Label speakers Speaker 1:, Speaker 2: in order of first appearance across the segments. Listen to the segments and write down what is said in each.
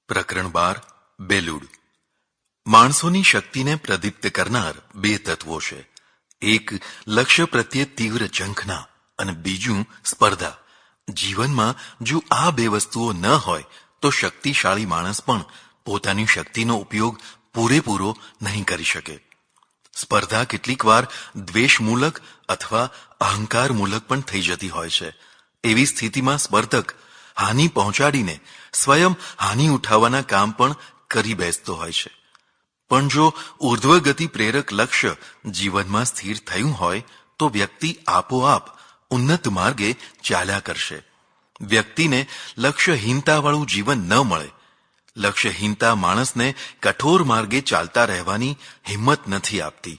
Speaker 1: પ્રકરણ 12 બેલુડ. માણસોની શક્તિને પ્રદીપ્ત કરનાર બે તત્વો છે. એક લક્ષ્ય પ્રત્યે તીવ્ર ઝંખના અને બીજું સ્પર્ધા. જીવનમાં જો આ બે વસ્તુઓ ન હોય તો શક્તિશાળી માણસ પણ પોતાની શક્તિનો ઉપયોગ પૂરેપૂરો નહીં કરી શકે. સ્પર્ધા કેટલીક વાર દ્વેષમૂલક અથવા અહંકારમૂલક પણ થઈ જતી હોય છે. એવી સ્થિતિમાં સ્પર્ધક હાનિ પહોંચાડીને સ્વયં હાનિ ઉઠાવવાના કામ પણ કરી બેસતો હોય છે. પણ જો ઉર્ધ્વગતિ પ્રેરક લક્ષ્ય જીવનમાં સ્થિર થયું હોય તો વ્યક્તિ આપોઆપ ઉન્નત માર્ગે ચાલ્યા કરશે. વ્યક્તિને લક્ષ્યહીનતાવાળું જીવન ન મળે. લક્ષ્યહીનતા માણસને કઠોર માર્ગે ચાલતા રહેવાની હિંમત નથી આપતી.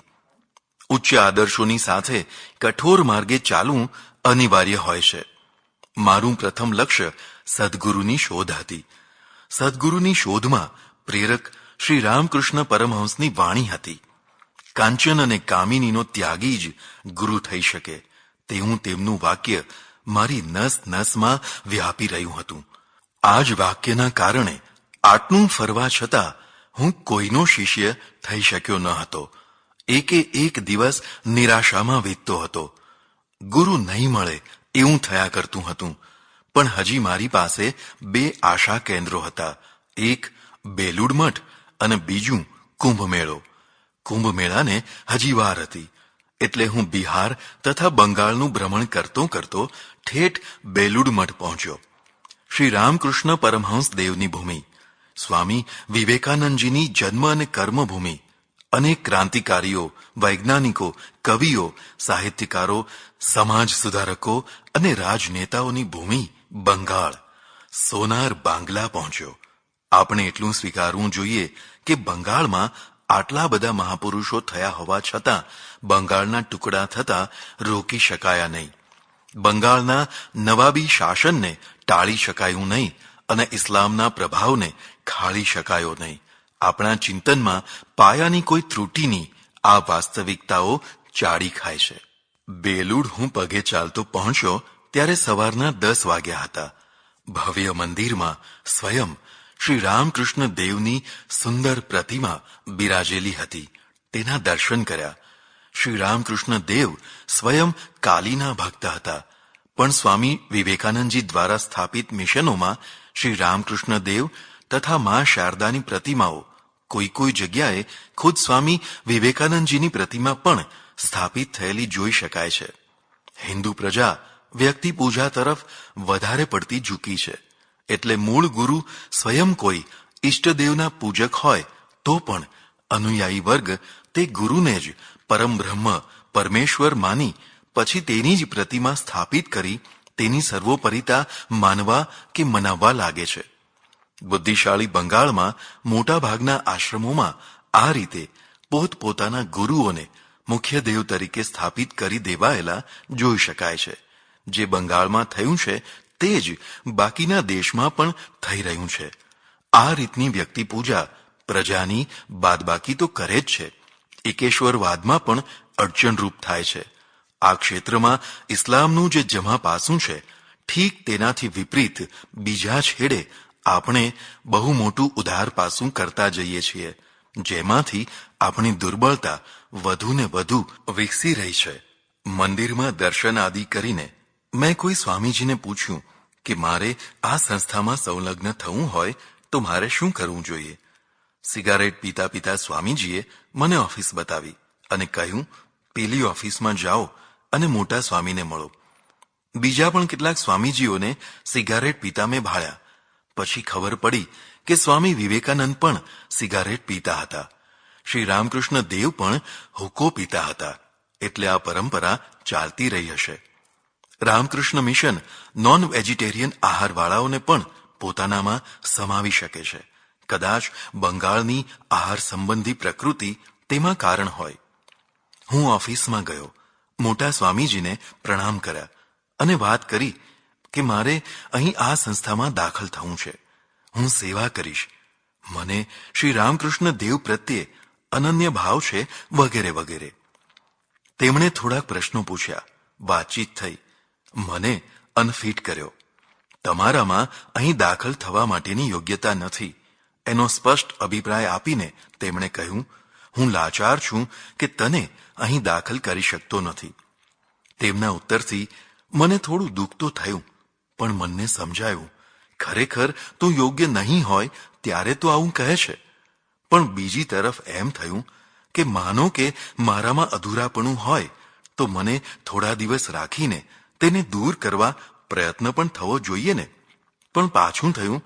Speaker 1: ઉચ્ચ આદર્શોની સાથે કઠોર માર્ગે ચાલવું અનિવાર્ય હોય છે. મારું પ્રથમ લક્ષ્ય સદગુરુની શોધ હતી. સદગુરુની શોધમાં પ્રેરક શ્રી રામકૃષ્ણ પરમહંસની વાણી હતી. કાંચન અને કામિનીનો ત્યાગી જ ગુરુ થઈ શકે તેવું તેમનું વાક્ય મારી નસ નસમાં વ્યાપી રહ્યું હતું. આ જ વાક્યના કારણે આટલું ફરવા છતાં હું કોઈનો શિષ્ય થઈ શક્યો ન હતો. એકે એક દિવસ નિરાશામાં વીતતો હતો. ગુરુ નહીં મળે એવું થયા કરતું હતું. પણ હજી મારી પાસે બે આશા કેન્દ્રો હતા. એક બેલુડ મઠ અને બીજું કુંભમેળો. કુંભમેળાને હજી વાર હતી એટલે હું બિહાર તથા બંગાળનું ભ્રમણ કરતો કરતો ઠેઠ બેલુડ મઠ પહોંચ્યો. શ્રી રામકૃષ્ણ પરમહંસ દેવની ભૂમિ, સ્વામી વિવેકાનંદજીની જન્મ અને કર્મભૂમિ, અનેક ક્રાંતિકારીઓ, વૈજ્ઞાનિકો, કવિઓ, સાહિત્યકારો, સમાજ સુધારકો અને રાજનેતાઓની ભૂમિ બંગાળ. સોનાર બાંગ્લા પહોંચ્યો. આપણે એટલું સ્વીકારવું જોઈએ કે બંગાળમાં આટલા બધા મહાપુરુષો થયા હોવા છતાં બંગાળના ટુકડા થતા રોકી શકાયા નહીં. બંગાળના નવાબી શાસનને ટાળી શકાયું નહીં અને ઇસ્લામના પ્રભાવને ખાળી શકાયો નહીં. આપણા ચિંતનમાં પાયાની કોઈ ત્રુટિની આ વાસ્તવિકતાઓ ચાડી ખાય છે. બેલુડ હું પગે ચાલતો પહોંચ્યો ત્યારે સવારના 10 વાગ્યા હતા. ભવ્ય મંદિરમાં સ્વયં શ્રી રામકૃષ્ણ દેવની સુંદર પ્રતિમા બિરાજેલી હતી. તેના દર્શન કર્યા. શ્રી રામકૃષ્ણ દેવ સ્વયં કાલીના ભક્ત હતા. પણ સ્વામી વિવેકાનંદજી દ્વારા સ્થાપિત મિશનોમાં શ્રી રામકૃષ્ણ દેવ તથા મા શારદાની પ્રતિમાઓ, કોઈ જગ્યાએ ખુદ સ્વામી વિવેકાનંદજીની પ્રતિમા પણ સ્થાપિત થયેલી જોઈ શકાય છે. હિન્દુ પ્રજા વ્યક્તિ પૂજા તરફ વધારે પડતી ઝૂકી છે. એટલે મૂળ ગુરુ સ્વયં કોઈ ઈષ્ટદેવના પૂજક હોય તો પણ અનુયાયી વર્ગ તે ગુરુને જ પરમબ્રહ્મ પરમેશ્વર માની પછી તેની જ પ્રતિમા સ્થાપિત કરી તેની સર્વોપરિતા માનવા કે મનાવવા લાગે છે. બુદ્ધિશાળી બંગાળમાં મોટા ભાગના આશ્રમોમાં આ રીતે પોતપોતાના ગુરુઓને મુખ્ય દેવ તરીકે સ્થાપિત કરી દેવાયેલા જોઈ શકાય છે. જે બંગાળમાં થયું છે તે જ બાકીના દેશમાં પણ થઈ રહ્યું છે. આ રીતની વ્યક્તિ પૂજા પ્રજાની બાદબાકી તો કરે જ છે, એકેશ્વરવાદમાં પણ અડચણરૂપ થાય છે. આ ક્ષેત્રમાં ઇસ્લામનું જે જમા પાસું છે ઠીક તેનાથી વિપરીત બીજા છેડે આપણે બહુ મોટું ઉદાર પાસું કરતા જઈએ છીએ, જેમાંથી આપણી દુર્બળતા વધુ ને વધુ વિકસી રહી છે. મંદિરમાં દર્શન આદિ કરીને મેં કોઈ સ્વામીજીને પૂછ્યું કે મારે આ સંસ્થામાં સંલગ્ન થવું હોય તો મારે શું કરવું જોઈએ. સિગારેટ પીતા પીતા સ્વામીજીએ મને ઓફિસ બતાવી અને કહ્યું, પેલી ઓફિસમાં જાઓ અને મોટા સ્વામીને મળો. બીજા પણ કેટલાક સ્વામીજીઓને સિગારેટ પીતા મેં ભાળ્યા. પછી ખબર પડી કે સ્વામી વિવેકાનંદ પણ સિગારેટ પીતા હતા. શ્રી રામકૃષ્ણ દેવ પણ હુક્કો પીતા હતા. એટલે આ પરંપરા ચાલતી રહી હશે. રામકૃષ્ણ મિશન નોન વેજીટેરિયન આહારવાળાઓને પણ પોતાનામાં સમાવી શકે છે. કદાચ બંગાળની આહાર સંબંધી પ્રકૃતિ તેમાં કારણ હોય. હું ઓફિસમાં ગયો, મોટા સ્વામીજીને પ્રણામ કર્યા અને વાત કરી કે મારે અહીં આ સંસ્થામાં દાખલ થવું છે. હું સેવા કરીશ. મને શ્રી રામકૃષ્ણ દેવ પ્રત્યે અનન્ય ભાવ છે વગેરે વગેરે. તેમણે થોડાક પ્રશ્નો પૂછ્યા. વાતચીત થઈ. મને અનફિટ કર્યો. તમારામાં અહીં દાખલ થવા માટેની યોગ્યતા નથી. એનો સ્પષ્ટ અભિપ્રાય આપીને તેમણે કહ્યું, હું લાચાર છું કે તને અહીં દાખલ કરી શકતો નથી. તેમના ઉત્તરથી મને થોડું દુઃખ તો થયું, પણ મનને સમજાયું, ખરેખર તું યોગ્ય નહીં હોય ત્યારે તો આવું કહે છે. પણ બીજી તરફ એમ થયું કે માનો કે મારામાં અધૂરાપણું હોય તો મને થોડા દિવસ રાખીને તેને દૂર કરવા પ્રયત્ન પણ થવો જોઈએ ને. પણ પાછું થયું,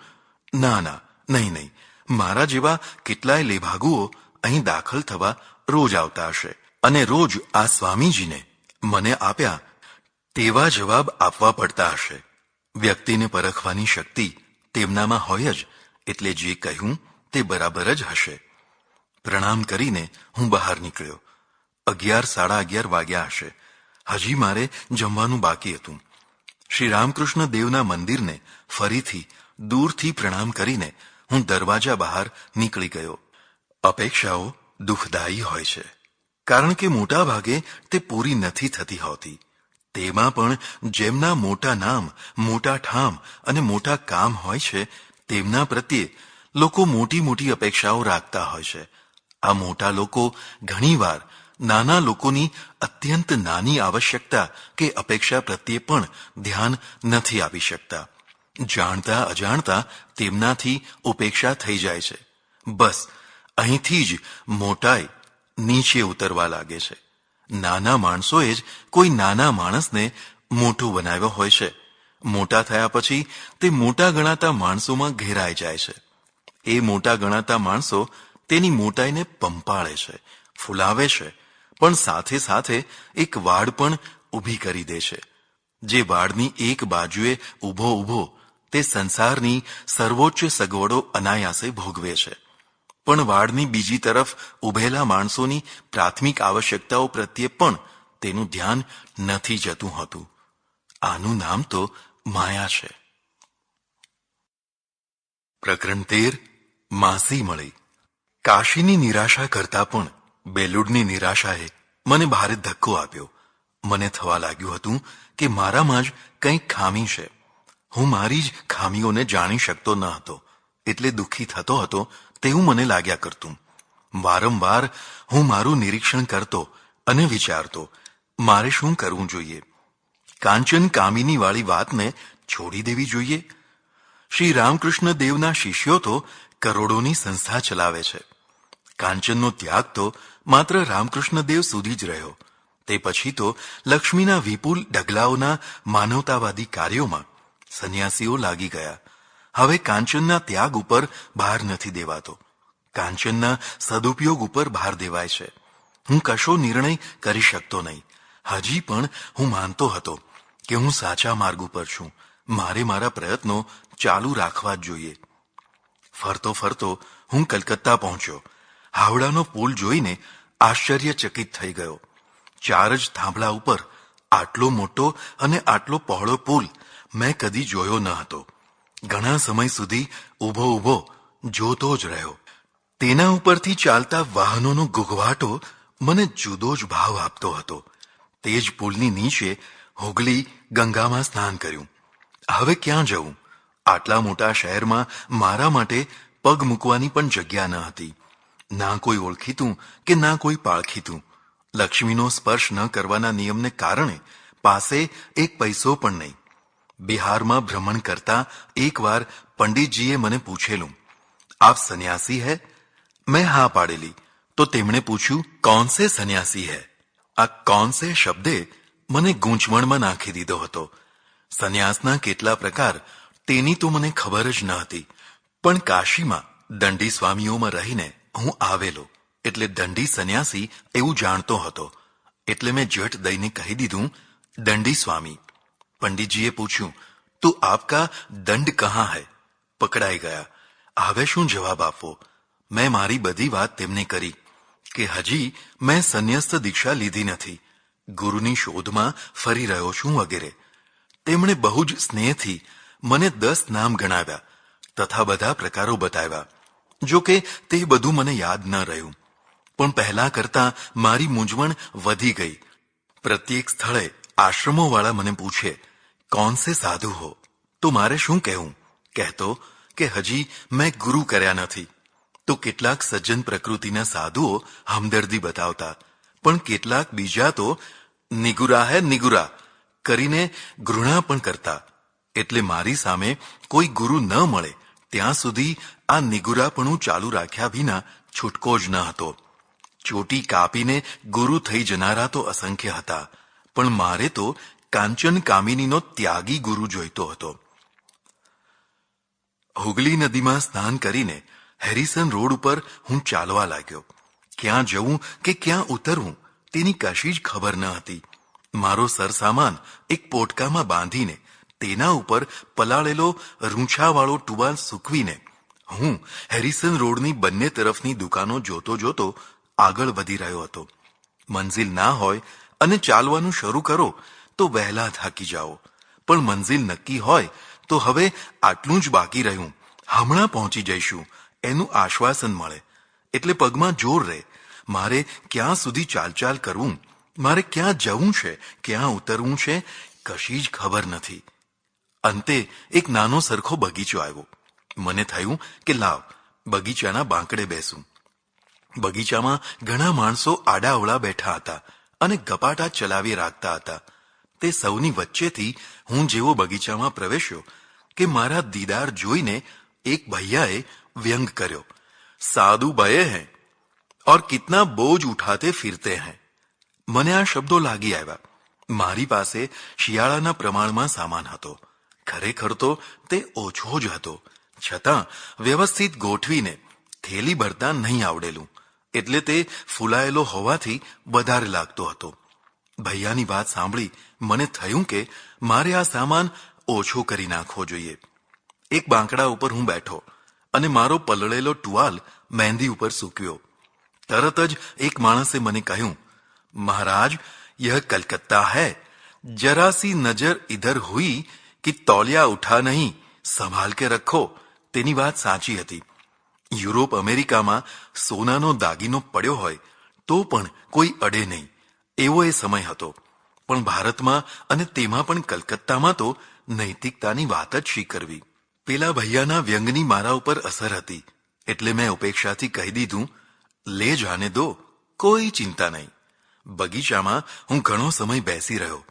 Speaker 1: ના ના, નહીં નહીં, મારા જેવા કેટલાય લેભાગુઓ અહીં દાખલ થવા રોજ આવતા હશે અને રોજ આ સ્વામીજીને મને આપ્યા તેવા જવાબ આપવા પડતા હશે. વ્યક્તિને પરખવાની શક્તિ તેમનામાં હોય જ, એટલે જે કહ્યું તે બરાબર જ હશે. પ્રણામ કરીને હું બહાર નીકળ્યો. 11:30 વાગ્યા હશે. હજી મારે જમવાનું બાકી હતું. શ્રી રામકૃષ્ણ દેવના મંદિરને ફરીથી દૂરથી પ્રણામ કરીને હું દરવાજા બહાર નીકળી ગયો. અપેક્ષાઓ દુઃખદાયી હોય છે, કારણ કે મોટા ભાગે તે પૂરી નથી થતી હોતી. તેમાં પણ જેમના મોટા નામ, મોટા ઠામ અને મોટા કામ હોય છે, તેમના પ્રત્યે લોકો મોટી મોટી અપેક્ષાઓ રાખતા હોય છે. આ મોટા લોકો ઘણીવાર નાના લોકોની અત્યંત નાની આવશ્યકતા કે અપેક્ષા પ્રત્યે પણ ધ્યાન નથી આપી શકતા. જાણતા અજાણતા તેમનાથી ઉપેક્ષા થઈ જાય છે. બસ અહીંથી જ મોટાઈ નીચે ઉતરવા લાગે છે. નાના માણસોએ જ કોઈ નાના માણસને મોટો બનાવ્યો હોય છે. મોટા થયા પછી તે મોટા ગણાતા માણસોમાં ઘેરાઈ જાય છે. એ મોટા ગણાતા માણસો તેની મોટાઈને પંપાળે છે, ફૂલાવે છે, પણ સાથે સાથે એક વાડ પણ ઊભી કરી દે છે. જે વાડની એક બાજુએ ઊભો ઊભો તે સંસારની સર્વોચ્ચ સગવડો અનાયાસે ભોગવે છે, પણ વાડની બીજી તરફ ઊભેલા માણસોની પ્રાથમિક આવશ્યકતાઓ પ્રત્યે પણ તેનું ધ્યાન નથી જતું હોતું. આનું નામ તો માયા છે. પ્રકરણ 13. માસી મળી. કાશીની નિરાશા કરતા પણ બેલુડની નિરાશાએ મને ભારે ધક્કો આપ્યો. મને થવા લાગ્યું હતું કે મારામાં જ કંઈક ખામી છે. હું મારી જ ખામીઓને જાણી શકતો ન હતો, એટલે દુઃખી થતો હતો તેવું મને લાગ્યા કરતું. વારંવાર હું મારું નિરીક્ષણ કરતો અને વિચારતો, મારે શું કરવું જોઈએ? કાંચન કામિની વાળી વાતને છોડી દેવી જોઈએ? શ્રી રામકૃષ્ણ દેવના શિષ્યો તો કરોડોની સંસ્થા ચલાવે છે. કાંચનનો ત્યાગ તો માત્ર રામકૃષ્ણ દેવ સુધી જ રહ્યો. તે પછી તો લક્ષ્મીના વિપુલ ઢગલાઓના માનવતાવાદી કાર્યોમાં સંન્યાસીઓ લાગી ગયા. હવે કાંચનના ત્યાગ ઉપર ભાર નથી દેવાતો, કાંચનના સદુપયોગ ઉપર ભાર દેવાય છે. હું કશો નિર્ણય કરી શકતો નહીં. હજી પણ હું માનતો હતો કે હું સાચા માર્ગ ઉપર છું. મારે મારા પ્રયત્નો ચાલુ રાખવા જ જોઈએ. ફરતો ફરતો હું કલકત્તા પહોંચ્યો. હાવડાનો પુલ જોઈને આશ્ચર્યચકિત થઈ ગયો. 4 જ થાંભલા ઉપર આટલો મોટો અને આટલો પહોળો પુલ મેં કદી જોયો ન હતો. ઘણા સમય સુધી ઊભો ઊભો જોતો જ રહ્યો. તેના ઉપરથી ચાલતા વાહનોનો ગુગવાટો મને જુદો જ ભાવ આપતો હતો. તે જ પુલની નીચે હુગલી ગંગામાં સ્નાન કર્યું. હવે ક્યાં જવું? આટલા મોટા શહેરમાં મારા માટે પગ મૂકવાની પણ જગ્યા ન હતી. ના કોઈ ઓળખીતું કે ના કોઈ પાળખીતું. લક્ષ્મીનો સ્પર્શ ન કરવાના નિયમને કારણે પાસે એક પૈસો પણ નહીં. બિહારમાં ભ્રમણ કરતા એકવાર પંડિતજીએ મને પૂછેલું, આપ સન્યાસી હૈ? મેં હા પાડેલી. તો તેમણે પૂછ્યું, કૌન સે સન્યાસી હૈ? આ કૌન સે શબ્દે મને ગૂંચવણમાં નાખી દીધો હતો. સંન્યાસના કેટલા પ્રકાર તેની તો મને ખબર જ ન હતી. પણ કાશીમાં દંડી સ્વામીઓમાં રહીને હું આવેલો, એટલે દંડી સંન્યાસી એવું જાણતો હતો. એટલે મેં જટ દઈને કહી દીધું, દંડી સ્વામી. પંડિતજીએ પૂછ્યું, તો આપકા દંડ કહાં હૈ? પકડાઈ ગયા. હવે શું જવાબ આપવો? મેં મારી બધી વાત તેમને કરી કે હજી મેં સંન્યસ્ત દીક્ષા લીધી નથી, ગુરુની શોધમાં ફરી રહ્યો છું વગેરે. તેમણે બહુ જ સ્નેહથી મને 10 નામ ગણાવ્યા તથા બધા પ્રકારો બતાવ્યા. જો કે તે બધું મને યાદ ન રહ્યું. પણ પહેલા કરતાં મારી મૂંઝવણ વધી ગઈ. પ્રત્યેક સ્થળે આશ્રમોવાળા મને પૂછે, કૌન સે સાધુ હો? તો મારે શું કહેવું? કહેતો કે હજી મેં ગુરુ કર્યા નથી. તો કેટલાક સજ્જન પ્રકૃતિના સાધુઓ હમદર્દી બતાવતા, પણ કેટલાક બીજા તો નિગુરા હે નિગુરા કરીને ઘૃણા પણ કરતા. એટલે મારી સામે કોઈ ગુરુ ન મળે ત્યાં સુધી આ નિગુરાપણું ચાલુ રાખ્યા વિના છૂટકો જ ન હતો. ચોટી કાપીને ગુરુ થઈ જનારા તો અસંખ્ય હતા, પણ મારે તો કાંચન કામિનીનો ત્યાગી ગુરુ જોઈતો હતો. હુગલી નદીમાં સ્નાન કરીને હેરિસન રોડ ઉપર હું ચાલવા લાગ્યો. ક્યાં જવું કે ક્યાં ઉતરવું તેની કશી જ ખબર ન હતી. મારો સરસામાન એક પોટકામાં બાંધીને તેના ઉપર પલાળેલો રૂંછાવાળો ટુવાલ સૂકવીને હું હેરિસન રોડની બંને તરફની દુકાનો જોતો જોતો આગળ વધી રહ્યો હતો. મંઝિલ ના હોય અને ચાલવાનું શરૂ કરો તો વહેલા થાકી જાઓ, પણ મંઝિલ નક્કી હોય તો હવે આટલું જ બાકી રહ્યું, હમણાં પહોંચી જઈશું એનું આશ્વાસન મળે. એટલે પગમાં જોર રહે. મારે ક્યાં સુધી ચાલચાલ કરવું, મારે ક્યાં જવું છે, ક્યાં ઉતરવું છે, કશી જ ખબર નથી. અંતે એક નાનો સરખો બગીચો આવ્યો. મને થયું કે લાવ બગીચાના બાંકડે બેસું. બગીચામાં ઘણા માણસો આડાઅવળા બેઠા હતા અને ગપાટા ચલાવી રાખતા હતા. તે સૌની વચ્ચેથી હું જેવો બગીચામાં પ્રવેશ્યો કે મારા દીદાર જોઈને એક ભૈયાએ વ્યંગ કર્યો, સાધુ ભયે હૈ और कितना बोझ उठाते फिरते हैं. મને આ શબ્દો લાગી આવ્યા. મારી પાસે શિયાળાના પ્રમાણમાં સામાન હતો. ખરેખર તો તે ઓછો જ હતો, છતાં વ્યવસ્થિત ગોઠવીને થેલી ભરતા નહીં આવડેલું, એટલે તે ફૂલાયેલો હોવાથી વધારે લાગતો હતો. ભૈયાની વાત સાંભળી મને થયું કે મારે આ સામાન ઓછો કરી નાખવો જોઈએ. એક બાંકડા ઉપર હું બેઠો અને મારો પલળેલો ટુવાલ મહેંદી ઉપર સૂક્યો. તરત જ એક માણસે મને કહ્યું, મહારાજ यह कलकत्ता है, जरा सी नजर इधर हुई कि तौलिया उठा नहीं, संभाल के रखो. તેની વાત સાચી હતી. યુરોપ અમેરિકામાં સોનાનો દાગીનો પડ્યો હોય તો પણ કોઈ અડે નહીં, એવો એ સમય હતો. પણ ભારતમાં અને તેમાં પણ કલકત્તામાં તો નૈતિકતાની વાત જ શી કરવી. પેલા ભૈયાના વ્યંગની મારા ઉપર અસર હતી, એટલે મેં ઉપેક્ષાથી કહી દીધું, લે જાને દો, કોઈ ચિંતા નહીં. બગીચામાં હું ઘણો સમય બેસી રહ્યો.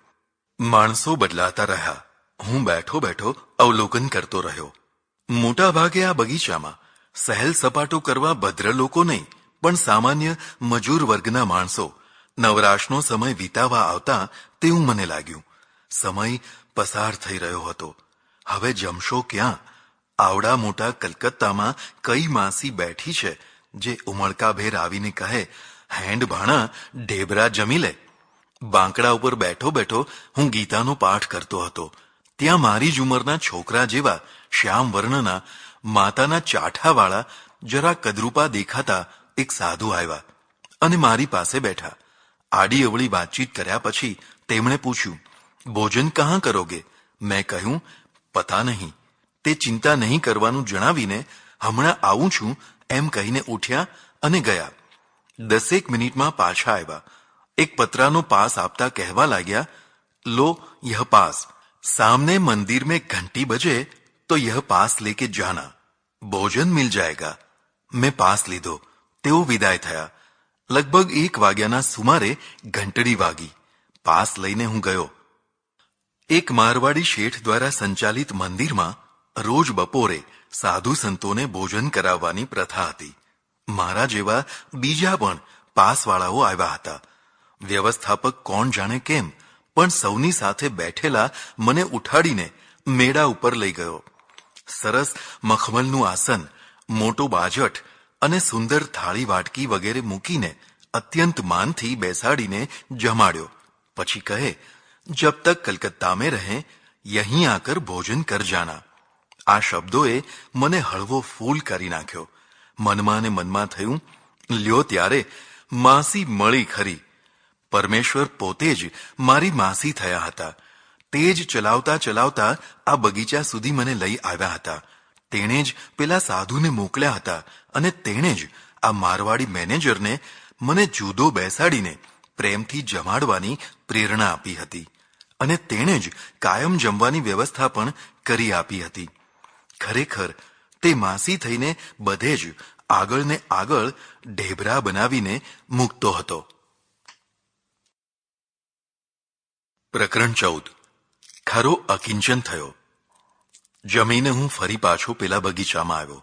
Speaker 1: માણસો બદલાતા રહ્યા. હું બેઠો બેઠો અવલોકન કરતો રહ્યો. મોટા ભાગે આ બગીચામાં સહેલ સપાટો કરવા ભદ્ર લોકો નહીં, પણ સામાન્ય મજૂર વર્ગના માણસો નવરાશનો સમય વિતાવા આવતા તેવું મને લાગ્યું. સમય પસાર થઈ રહ્યો હતો. હવે જમશો ક્યાં? આવડા મોટા કલકત્તામાં કઈ માસી બેઠી છે જે ઉમળકાભેર આવીને કહે, હેન્ડ ભાણા ઢેબરા જમી લે. બાંકડા ઉપર બેઠો બેઠો હું ગીતાનો પાઠ કરતો હતો. ત્યાં મારી જ ઉંમરના છોકરા જેવા શ્યામ વર્ણના માતાના ચાઠાવાળા જરા કદરૂપા દેખાતા એક સાધુ આવ્યા અને મારી પાસે બેઠા. આડી અવળી વાતચીત કર્યા પછી તેમણે પૂછ્યું, ભોજન કહાં કરોગે? મેં કહ્યું, પતા નહીં. તે ચિંતા નહીં કરવાનું જણાવીને હમણાં આવું છું એમ કહીને ઉઠ્યા અને ગયા. 10 મિનિટમાં પાછા આવ્યા. એક પતરાનો પાસ આપતા કહેવા લાગ્યા, લો यह पास, सामने मंदिर में घंटी बजे तो यह पास लेके जाना, भोजन मिल जाएगा. મેં પાસ લીધો. તેઓ વિદાય થયા. લગભગ 1 વાગ્યાના સુમારે ઘંટડી વાગી. પાસ લઈને હું ગયો. એક મારવાડી શેઠ દ્વારા સંચાલિત મંદિરમાં રોજ બપોરે સાધુ સંતોને ભોજન કરાવવાની પ્રથા હતી. મારા જેવા બીજા પણ પાસવાળાઓ આવ્યા હતા. વ્યવસ્થાપક કોણ જાણે કેમ પણ સૌની સાથે બેઠેલા મને ઉઠાડીને મેળા ઉપર લઈ ગયો. સરસ મખમલનું આસન, મોટો બાજટ અને સુંદર થાળી વાટકી વગેરે મૂકીને અત્યંત માનથી બેસાડીને જમાડ્યો. પછી કહે, જબ તક કલકત્તા મેં રહે યહીં આકર ભોજન કર જાના. આ શબ્દોએ મને હળવો ફૂલ કરી નાખ્યો. મનમાં ને મનમાં થયું, લ્યો ત્યારે માસી મળી ખરી. પરમેશ્વર પોતે જ મારી માસી થયા હતા. તે જ ચલાવતા ચલાવતા આ બગીચા સુધી મને લઈ આવ્યા હતા. તેણે જ પેલા સાધુને મોકલ્યા હતા અને તેણે જ આ મારવાડી મેનેજરને મને જુદો બેસાડીને પ્રેમથી જમાડવાની પ્રેરણા આપી હતી અને તેણે જ કાયમ જમવાની વ્યવસ્થા પણ કરી આપી હતી. ખરેખર તે માસી થઈને બધે જ આગળ ને આગળ ઢેબરા બનાવીને મૂકતો હતો. પ્રકરણ 14. ખરો અકિંચન થયો. જમીને હું ફરી પાછો પેલા બગીચામાં આવ્યો.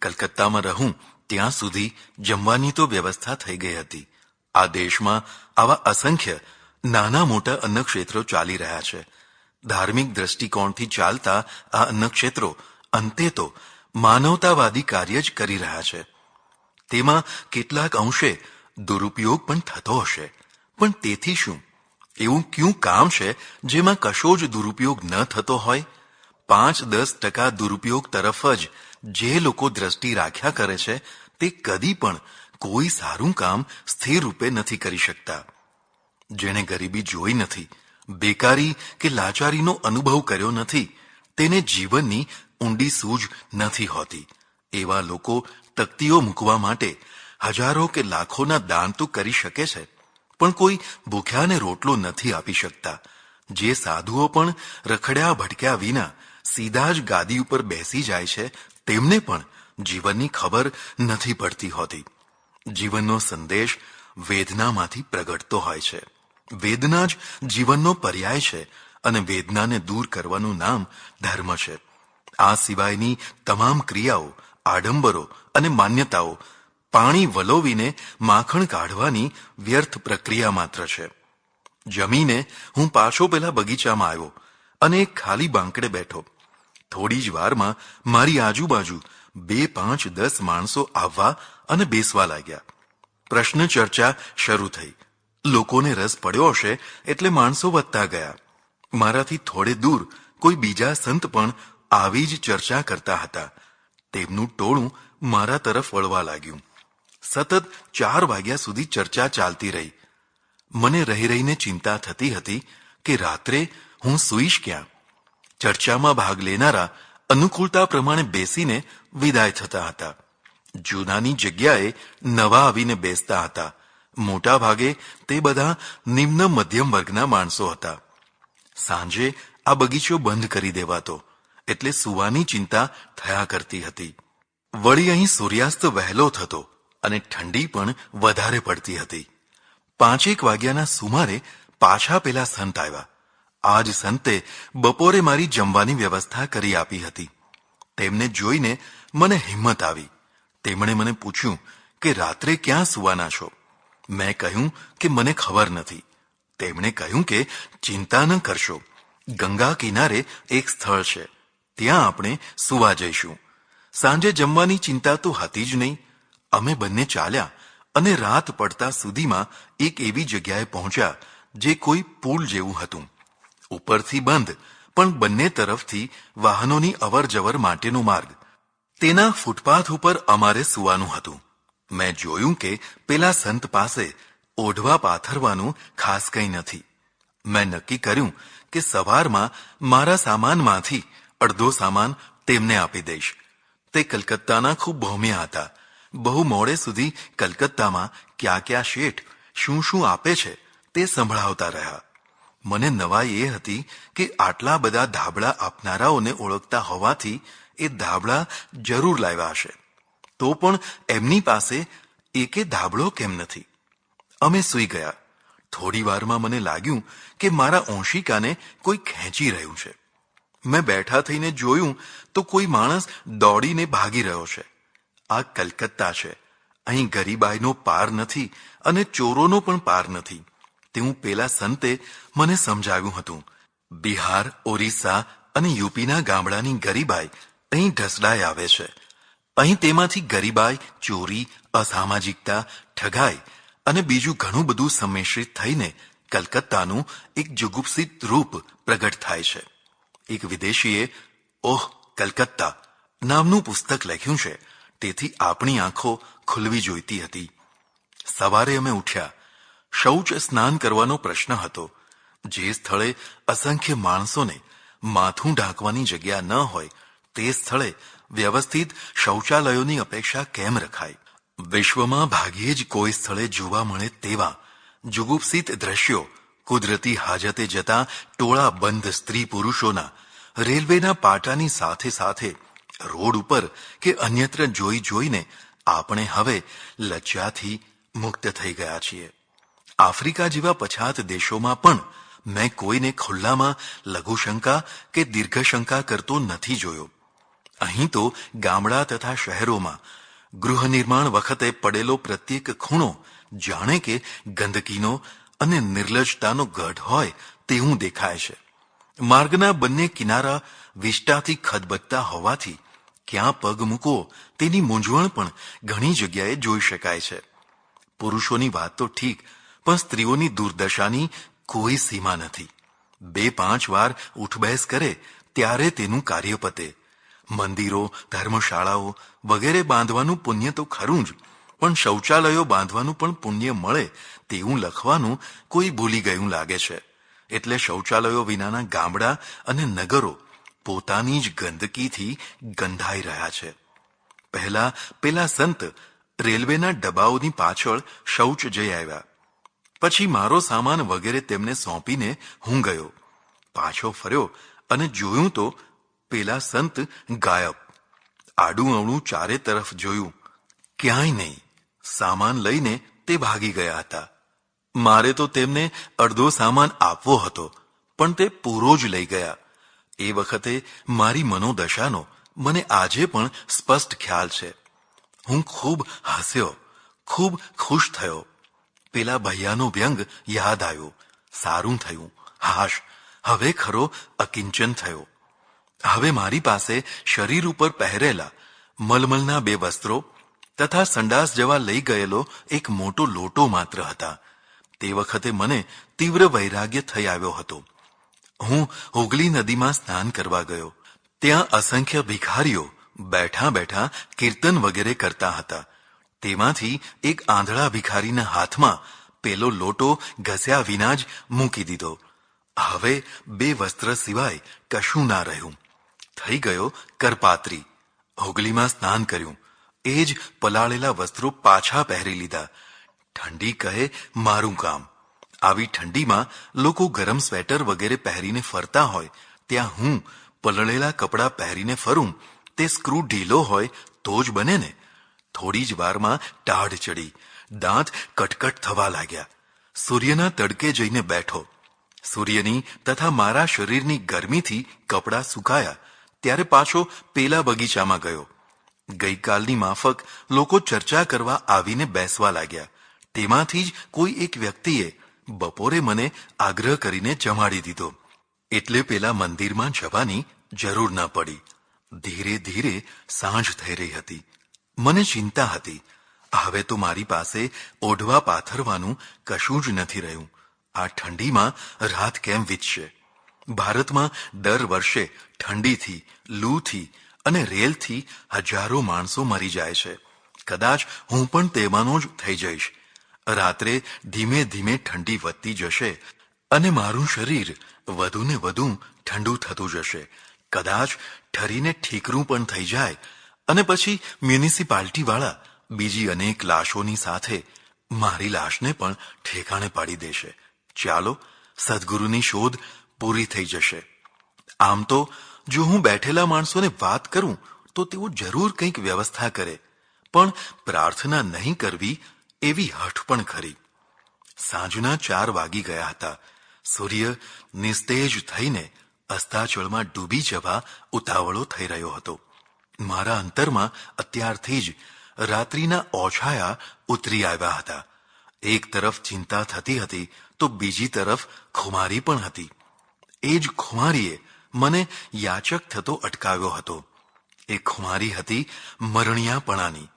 Speaker 1: કલકત્તામાં રહું ત્યાં સુધી જમવાની તો વ્યવસ્થા થઈ ગઈ હતી. આ દેશમાં આવા અસંખ્ય નાના મોટા અન્નક્ષેત્રો ચાલી રહ્યા છે. ધાર્મિક દ્રષ્ટિકોણથી ચાલતા આ અન્નક્ષેત્રો અંતે તો માનવતાવાદી કાર્ય જ કરી રહ્યા છે. તેમાં કેટલાક અંશે દુરુપયોગ પણ થતો હશે, પણ તેથી શું? એવું ક્યું કામ છે જેમાં કશો જ દુરુપયોગ ન થતો હોય? 5-10% દુરુપયોગ તરફ જ જે લોકો દ્રષ્ટિ રાખ્યા કરે છે તે કદી પણ કોઈ સારું કામ સ્થિર રૂપે નથી કરી શકતા. જેણે ગરીબી જોઈ નથી, બેકારી કે લાચારીનો અનુભવ કર્યો નથી, તેને જીવનની ઊંડી સૂઝ નથી હોતી. એવા લોકો તકતીઓ મૂકવા માટે હજારો કે લાખોના દાન તો કરી શકે છે, પણ કોઈ ભૂખ્યાને રોટલો નથી આપી શકતા. જે સાધુઓ પણ રખડ્યા ભટક્યા વિના સીધા જ ગાદી ઉપર બેસી જાય છે, તેમને પણ જીવનની ખબર નથી પડતી હોતી. જીવનનો સંદેશ વેદનામાંથી પ્રગટતો હોય છે. વેદના જ જીવનનો પર્યાય છે અને વેદનાને દૂર કરવાનું નામ ધર્મ છે. આ સિવાયની તમામ ક્રિયાઓ, આડંબરો અને માન્યતાઓ પાણી વલોવીને માખણ કાઢવાની વ્યર્થ પ્રક્રિયા માત્ર છે. જમીને હું પાછો પેલા બગીચામાં આવ્યો અને એક ખાલી બાંકડે બેઠો. થોડી જ વારમાં મારી આજુબાજુ 2-5-10 માણસો આવવા અને બેસવા લાગ્યા. પ્રશ્ન ચર્ચા શરૂ થઈ. લોકોને રસ પડ્યો હશે એટલે માણસો વધતા ગયા. મારાથી થોડે દૂર કોઈ બીજા સંત પણ આવી જ ચર્ચા કરતા હતા. તેમનું ટોળું મારા તરફ વળવા લાગ્યું. સતત 4 વાગ્યા સુધી ચર્ચા ચાલતી રહી. મને રહી રહીને ચિંતા થતી હતી કે રાત્રે હું સૂઈશ ક્યાં. ચર્ચામાં ભાગ લેનારા અનુકૂળતા પ્રમાણે બેસીને વિદાય થતા હતા. જૂનાની જગ્યાએ નવા આવીને બેસતા હતા. મોટા ભાગે તે બધા નિમ્ન મધ્યમ વર્ગના માણસો હતા. સાંજે આ બગીચો બંધ કરી દેવાતો એટલે સુવાની ચિંતા થયા કરતી હતી. વળી અહીં સૂર્યાસ્ત વહેલો થતો અને ઠંડી પણ વધારે પડતી હતી. 5 વાગ્યાના સુમારે પાછા પેલા સંત આવ્યા. આજ સંતે બપોરે મારી જમવાની વ્યવસ્થા કરી આપી હતી. તેમને જોઈને મને હિંમત આવી. તેમણે મને પૂછ્યું કે રાત્રે ક્યાં સુવાના છો? મેં કહ્યું કે મને ખબર નથી. તેમણે કહ્યું કે ચિંતા ન કરશો, ગંગા કિનારે એક સ્થળ છે, ત્યાં આપણે સુવા જઈશું. સાંજે જમવાની ચિંતા તો હતી જ નહીં. અમે બંને ચાલ્યા અને રાત પડતા સુધીમાં એક એવી જગ્યાએ પહોંચ્યા જે કોઈ પુલ જેવું હતું. ઉપરથી બંધ, પણ બંને તરફથી વાહનોની અવરજવર માટેનો માર્ગ. તેના ફૂટપાથ ઉપર અમારે સુવાનું હતું. મેં જોયું કે પેલા સંત પાસે ઓઢવા પાથરવાનું ખાસ કંઈ નથી. મેં નક્કી કર્યું કે સવારમાં મારા સામાનમાંથી અડધો સામાન તેમને આપી દઈશ. તે કલકત્તાના ખૂબ ભોમિયા હતા. બહુ મોડે સુધી કલકત્તામાં ક્યાં શેઠ શું શું આપે છે તે સંભળાવતા રહ્યા. મને નવાઈ એ હતી કે આટલા બધા ધાબળા આપનારાઓને ઓળખતા હોવાથી એ ધાબળા જરૂર લાવ્યા હશે. તો પણ એમની પાસે એકે ધાબળો કેમ નથી? અમે સૂઈ ગયા. થોડી વારમાં મને લાગ્યું કે મારા ઓંશિકાને કોઈ ખેંચી રહ્યું છે. મેં બેઠા થઈને જોયું તો કોઈ માણસ દોડીને ભાગી રહ્યો છે. આ કલકત્તા છે. અહીં ગરીબાઈનો પાર નથી અને ચોરોનો પણ પાર નથી. તેવું પેલા સંતે મને સમજાવ્યું હતું. બિહાર, ઓરિસ્સા અને યુપીના ગામડાની ગરીબાઈ અહીં ઢસડાઈ આવે છે. અહીં તેમાંથી ગરીબાઈ, ચોરી, અસામાજિકતા, ઠગાઈ અને બીજું ઘણું બધું સંમિશ્રિત થઈને કલકત્તાનું એક જુગુપ્સિત રૂપ પ્રગટ થાય છે. એક વિદેશીએ ઓહ કલકત્તા નામનું પુસ્તક લખ્યું છે, તેથી આપણી આંખો ખુલવી જોઈતી હતી. સવારે અમે ઉઠ્યા. શૌચ સ્નાન કરવાનો પ્રશ્ન હતો. જે સ્થળે અસંખ્ય માણસોને માથું ઢાંકવાની જગ્યા ન હોય તે સ્થળે વ્યવસ્થિત શૌચાલયોની અપેક્ષા કેમ રખાય? વિશ્વમાં ભાગ્યે જ કોઈ સ્થળે જોવા મળે તેવા જુગુપ્સિત દ્રશ્યો કુદરતી હાજતે જતા ટોળા બંધ સ્ત્રી પુરુષોના રેલવેના પાટાની સાથે સાથે રોડ ઉપર કે અન્યત્ર જોઈ જોઈને આપણે હવે લજ્જાથી મુક્ત થઈ ગયા છીએ. આફ્રિકા જેવા પછાત દેશોમાં પણ મેં કોઈને ખુલ્લામાં લઘુશંકા કે દીર્ઘશંકા કરતો નથી જોયો. અહીં તો ગામડા તથા શહેરોમાં ગૃહનિર્માણ વખતે પડેલો પ્રત્યેક ખૂણો જાણે કે ગંદકીનો અને નિર્લજતાનો ગઢ હોય તેવું દેખાય છે. માર્ગના બંને કિનારા વિષ્ટાથી ખદબદતા હોવાથી ક્યાં પગ મૂકવો તેની મૂંઝવણ પણ ઘણી જગ્યાએ જોઈ શકાય છે. પુરુષોની વાત તો ઠીક, પણ સ્ત્રીઓની દુર્દશાની કોઈ સીમા નથી. 2-5 વાર ઉઠબેસ કરે ત્યારે તેનું કાર્ય પતે. મંદિરો, ધર્મશાળાઓ વગેરે બાંધવાનું પુણ્ય તો ખરું જ, પણ શૌચાલયો બાંધવાનું પણ પુણ્ય મળે તેવું લખવાનું કોઈ ભૂલી ગયું લાગે છે. એટલે શૌચાલયો વિનાના ગામડા અને નગરો પોતાની જ ગંદકીથી ગંધાઈ રહ્યા છે. પહેલા પેલા સંત રેલવેના ડબ્બાઓની પાછળ શૌચ જઈ આવ્યા. પછી મારો સામાન વગેરે તેમને સોંપીને હું ગયો. પાછો ફર્યો અને જોયું તો પેલા સંત ગાયબ. આડું અવળું ચારે તરફ જોયું, ક્યાંય નહીં. સામાન લઈને તે ભાગી ગયા હતા. મારે તો તેમને અડધો સામાન આપવો હતો, પણ તે પૂરો જ લઈ ગયા. એ વખતે મારી મનોદશાનો મને આજે પણ સ્પષ્ટ ખ્યાલ છે. હું ખૂબ હસ્યો, ખૂબ ખુશ થયો. પેલા ભૈયાનો વ્યંગ યાદ આવ્યો. સારું થયું. હાશ, હવે ખરો અકિંચન થયો. હવે મારી પાસે શરીર ઉપર પહેરેલા મલમલના 2 વસ્ત્રો તથા સંડાસ જવા લઈ ગયેલો એક મોટો લોટો માત્ર હતા. તે વખતે મને તીવ્ર વૈરાગ્ય થઈ આવ્યો હતો. હું હુગલી નદીમાં સ્નાન કરવા ગયો. ત્યાં અસંખ્ય ભિખારીઓ બેઠા બેઠા કીર્તન વગેરે કરતા હતા. તેમાંથી એક આંધળા ભિખારીના હાથમાં પેલો લોટો ઘસ્યા વિના જ મૂકી દીધો. હવે 2 વસ્ત્ર સિવાય કશું ના રહ્યું. થઈ ગયો કરપાત્રી. હુગલીમાં સ્નાન કર્યું. એ જ પલાળેલા વસ્ત્રો પાછા પહેરી લીધા. ઠંડી કહે મારું કામ. આવી ઠંડીમાં લોકો ગરમ સ્વેટર વગેરે પહેરીને ફરતા હોય, ત્યાં હું પલળેલા કપડાં પહેરીને ફરું તે સ્ક્રૂ ઢીલો હોય તો જ બને ને. થોડી જ વારમાં ટાઢ ચડી. દાંત કટકટ થવા લાગ્યા. સૂર્યના તડકે જઈને બેઠો. સૂર્યની તથા મારા શરીરની ગરમીથી કપડાં સુકાયા ત્યારે પાછો પેલા બગીચામાં ગયો. ગઈકાલની માફક લોકો ચર્ચા કરવા આવીને બેસવા લાગ્યા. તેમાંથી જ કોઈ એક વ્યક્તિએ બપોરે મને આગ્રહ કરીને જમાડી દીધો. એટલે પેલા મંદિરમાં જવાની જરૂર ન પડી. ધીરે ધીરે સાંજ થઈ રહી હતી. મને ચિંતા હતી. હવે તો મારી પાસે ઓઢવા પાથરવાનું કશું જ નથી રહ્યું. આ ઠંડીમાં રાત કેમ વીતશે? ભારતમાં દર વર્ષે ઠંડીથી, લૂથી અને રેલથી હજારો માણસો મરી જાય છે. કદાચ હું પણ તેમાંનો જ થઈ જઈશ. રાત્રે ધીમે ધીમે ઠંડી વધતી જશે અને મારું શરીર વધુ ને વધુ ઠંડુ થતું જશે. કદાચ ઠરીને ઠીકરું પણ થઈ જાય અને પછી મ્યુનિસિપાલિટીવાળા બીજી અનેક લાશોની સાથે મારી લાશને પણ ઠેકાણે પાડી દેશે. ચાલો, સદગુરુની શોધ પૂરી થઈ જશે. આમ તો જો હું બેઠેલા માણસોને વાત કરું તો તેઓ જરૂર કંઈક વ્યવસ્થા કરે, પણ પ્રાર્થના નહીં કરવી એવી હઠ પણ ખરી. સાંજના 4 વાગી ગયા હતા. સૂર્ય નિસ્તેજ થઈને અસ્તાચળમાં ડૂબી જવા ઉતાવળો થઈ રહ્યો હતો. મારા અંતરમાં અત્યારથી જ રાત્રિના ઓછાયા ઉતરી આવ્યા હતા. એક તરફ ચિંતા થતી હતી તો બીજી તરફ ખુમારી પણ હતી. એ જ ખુમારીએ મને યાચક થતો અટકાવ્યો હતો. એ ખુમારી હતી મરણિયાપણાની.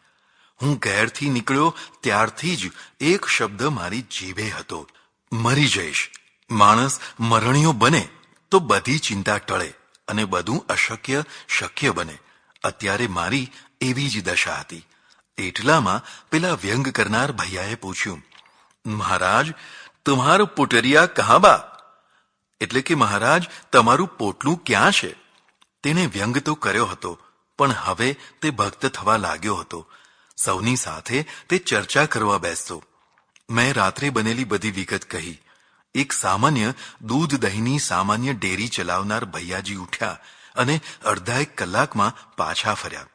Speaker 1: હું ઘેરથી નીકળ્યો ત્યારથી જ એક શબ્દ મારી જીભે હતો, મરી જઈશ. માણસ મરણિયો બને તો બધી ચિંતા ટળે અને બધું અશક્ય શક્ય બને. અત્યારે મારી એવી જ દશા હતી. એટલામાં પેલા વ્યંગ કરનાર ભૈયાએ પૂછ્યું, મહારાજ તુમ્હારો પુટરિયા કહા બા? એટલે કે મહારાજ તમારું પોટલું ક્યાં છે? તેણે વ્યંગ તો કર્યો હતો, પણ હવે તે ભક્ત થવા લાગ્યો હતો. સૌની સાથે તે ચર્ચા કરવા બેસતો. મેં રાત્રે બનેલી બધી વિગત કહી. એક સામાન્ય દૂધ દહીંની સામાન્ય ડેરી ચલાવનાર ભૈયાજી ઉઠ્યા અને અડધા એક કલાકમાં પાછા ફર્યા.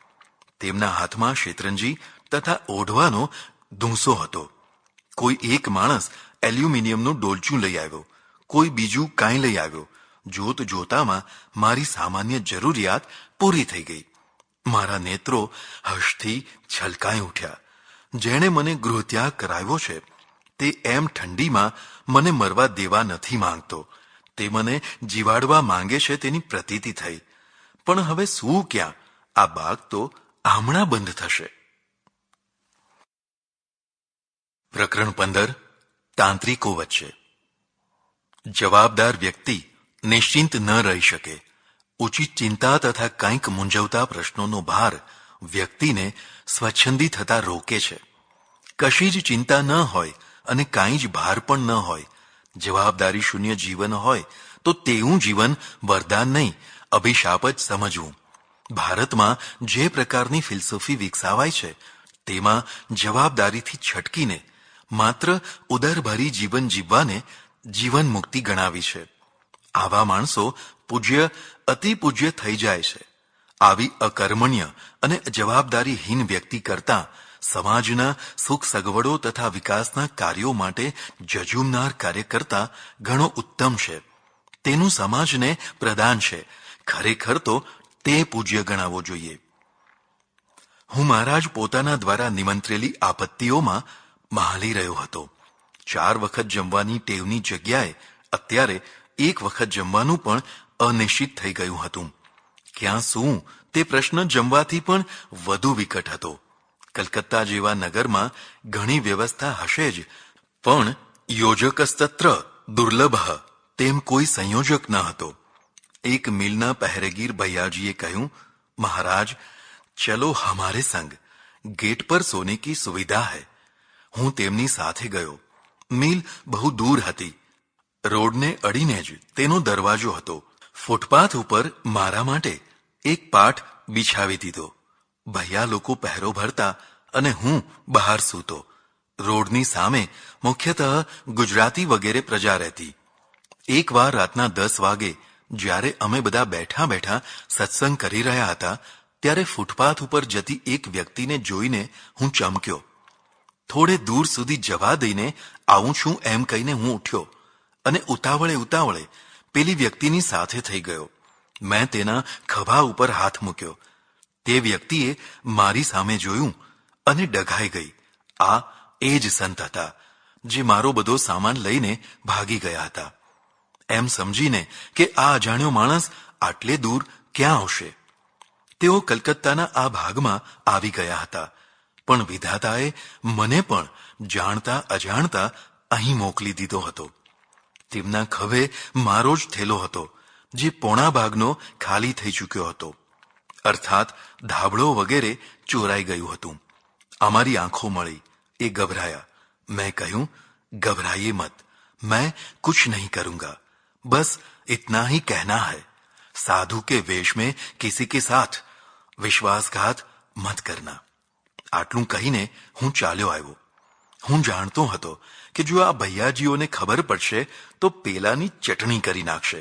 Speaker 1: તેમના હાથમાં શેતરંજી તથા ઓઢવાનો ધૂંસો હતો. કોઈ એક માણસ એલ્યુમિનિયમનું ડોલચું લઈ આવ્યો, કોઈ બીજું કાંઈ લઈ આવ્યો. જોત જોતામાં મારી સામાન્ય જરૂરિયાત પૂરી થઈ ગઈ. મારા નેત્રો હર્ષથી છલકાઈ ઉઠ્યા. જેણે મને ગૃહત્યાગ કરાવ્યો છે તે એમ ઠંડીમાં મને મરવા દેવા નથી માંગતો. તે મને જીવાડવા માંગે છે તેની પ્રતીતિ થઈ. પણ હવે શું ક્યાં, આ બાગ તો હમણાં બંધ થશે. પ્રકરણ 15. તાંત્રિકો વચ્ચે. જવાબદાર વ્યક્તિ નિશ્ચિંત ન રહી શકે. ઉચિત ચિંતા તથા કંઈક મૂંઝવતા પ્રશ્નોનો ભાર વ્યક્તિને સ્વચ્છંદી થતા રોકે છે. કશી જ ચિંતા ન હોય અને કાંઈ જ ભાર પણ ન હોય, જવાબદારી શૂન્ય જીવન હોય તો તેવું જીવન વરદાન નહીં, અભિશાપ જ સમજવું. ભારતમાં જે પ્રકારની ફિલસૂફી વિકસાવાય છે તેમાં જવાબદારીથી છટકીને માત્ર ઉદરભરી જીવન જીવવાને જીવન મુક્તિ ગણાવી છે. આવા માણસો પૂજ્ય અતિ પૂજ્ય થઈ જાય છે. આવી અકર્મણ્ય અને જવાબદારીહીન વ્યક્તિ કરતાં સમાજના સુખ સગવડો તથા વિકાસના કાર્યો માટે જજુમનાર કાર્ય કરતા ઘણો ઉત્તમ છે. તેનું સમાજને પ્રદાન છે. ખરેખર તો તે પૂજ્ય ગણાવવો જોઈએ. હું મારા જ પોતાના દ્વારા નિમંત્રેલી આપત્તિઓમાં મહાલી રહ્યો હતો. 4 વખત જમવાની ટેવની જગ્યાએ અત્યારે 1 વખત જમવાનું પણ અનિશ્ચિત થઈ ગયું હતું. ક્યાં શું તે પ્રશ્ન જમવાથી પણ વધુ વિકટ હતો. કલકત્તા જેવા નગરમાં ઘણી વ્યવસ્થા હશે જ, પણ યોજકસ્તત્ર દુર્લભ તેમ કોઈ સંયોજક ન હતો. એક મિલના પહેરેગીર ભૈયાજીએ કહ્યું, મહારાજ ચલો હમારે સંગ, ગેટ પર સોને કી સુવિધા હૈ. હું તેમની સાથે ગયો. મિલ બહુ દૂર હતી. રોડને અડીને જ તેનો દરવાજો હતો. ફૂટપાથ ઉપર મારા માટે એક પાટ બિછાવી દીધો. ભૈયા લોકો પહેરો ભરતા અને હું બહાર સૂતો. રોડની સામે મુખ્યતઃ ગુજરાતી વગેરે પ્રજા રહેતી. એકવાર રાતના 10 વાગે જ્યારે અમે બધા બેઠા બેઠા સત્સંગ કરી રહ્યા હતા ત્યારે ફૂટપાથ ઉપર જતી એક વ્યક્તિને જોઈને હું ચમક્યો. થોડે દૂર સુધી જવા દઈને આવું છું એમ કહીને હું ઉઠ્યો અને ઉતાવળે પેલી વ્યક્તિની સાથે થઈ ગયો. મેં તેના ખભા ઉપર હાથ મૂક્યો. તે વ્યક્તિએ મારી સામે જોયું અને ડઘાઈ ગઈ. આ એ જ સંત હતા જે મારો બધો સામાન લઈને ભાગી ગયા હતા. એમ સમજીને કે આ અજાણ્યો માણસ આટલે દૂર ક્યાં આવશે. તેઓ કલકત્તાના આ ભાગમાં આવી ગયા હતા, પણ વિધાતાએ મને પણ જાણતા અજાણતા અહીં મોકલી દીધો હતો. તેમના ખભે મારો જ થેલો હતો જે પોણા ભાગનો ખાલી થઈ ચૂક્યો હતો. અર્થાત ધાબળો વગેરે ચોરાઈ ગયું હતું. અમારી આંખો મળી. એ ગભરાયા. મેં કહ્યું, घबराइए मत, मैं कुछ नहीं करूंगा, बस इतना ही कहना है. साधु के वेश में किसी के साथ विश्वासघात मत करना. આટલું કહીને હું ચાલ્યો આવ્યો. હું જાણતો હતો કે જો આ ભૈયાજીઓને ખબર પડશે તો પેલાની ચટણી કરી નાખશે.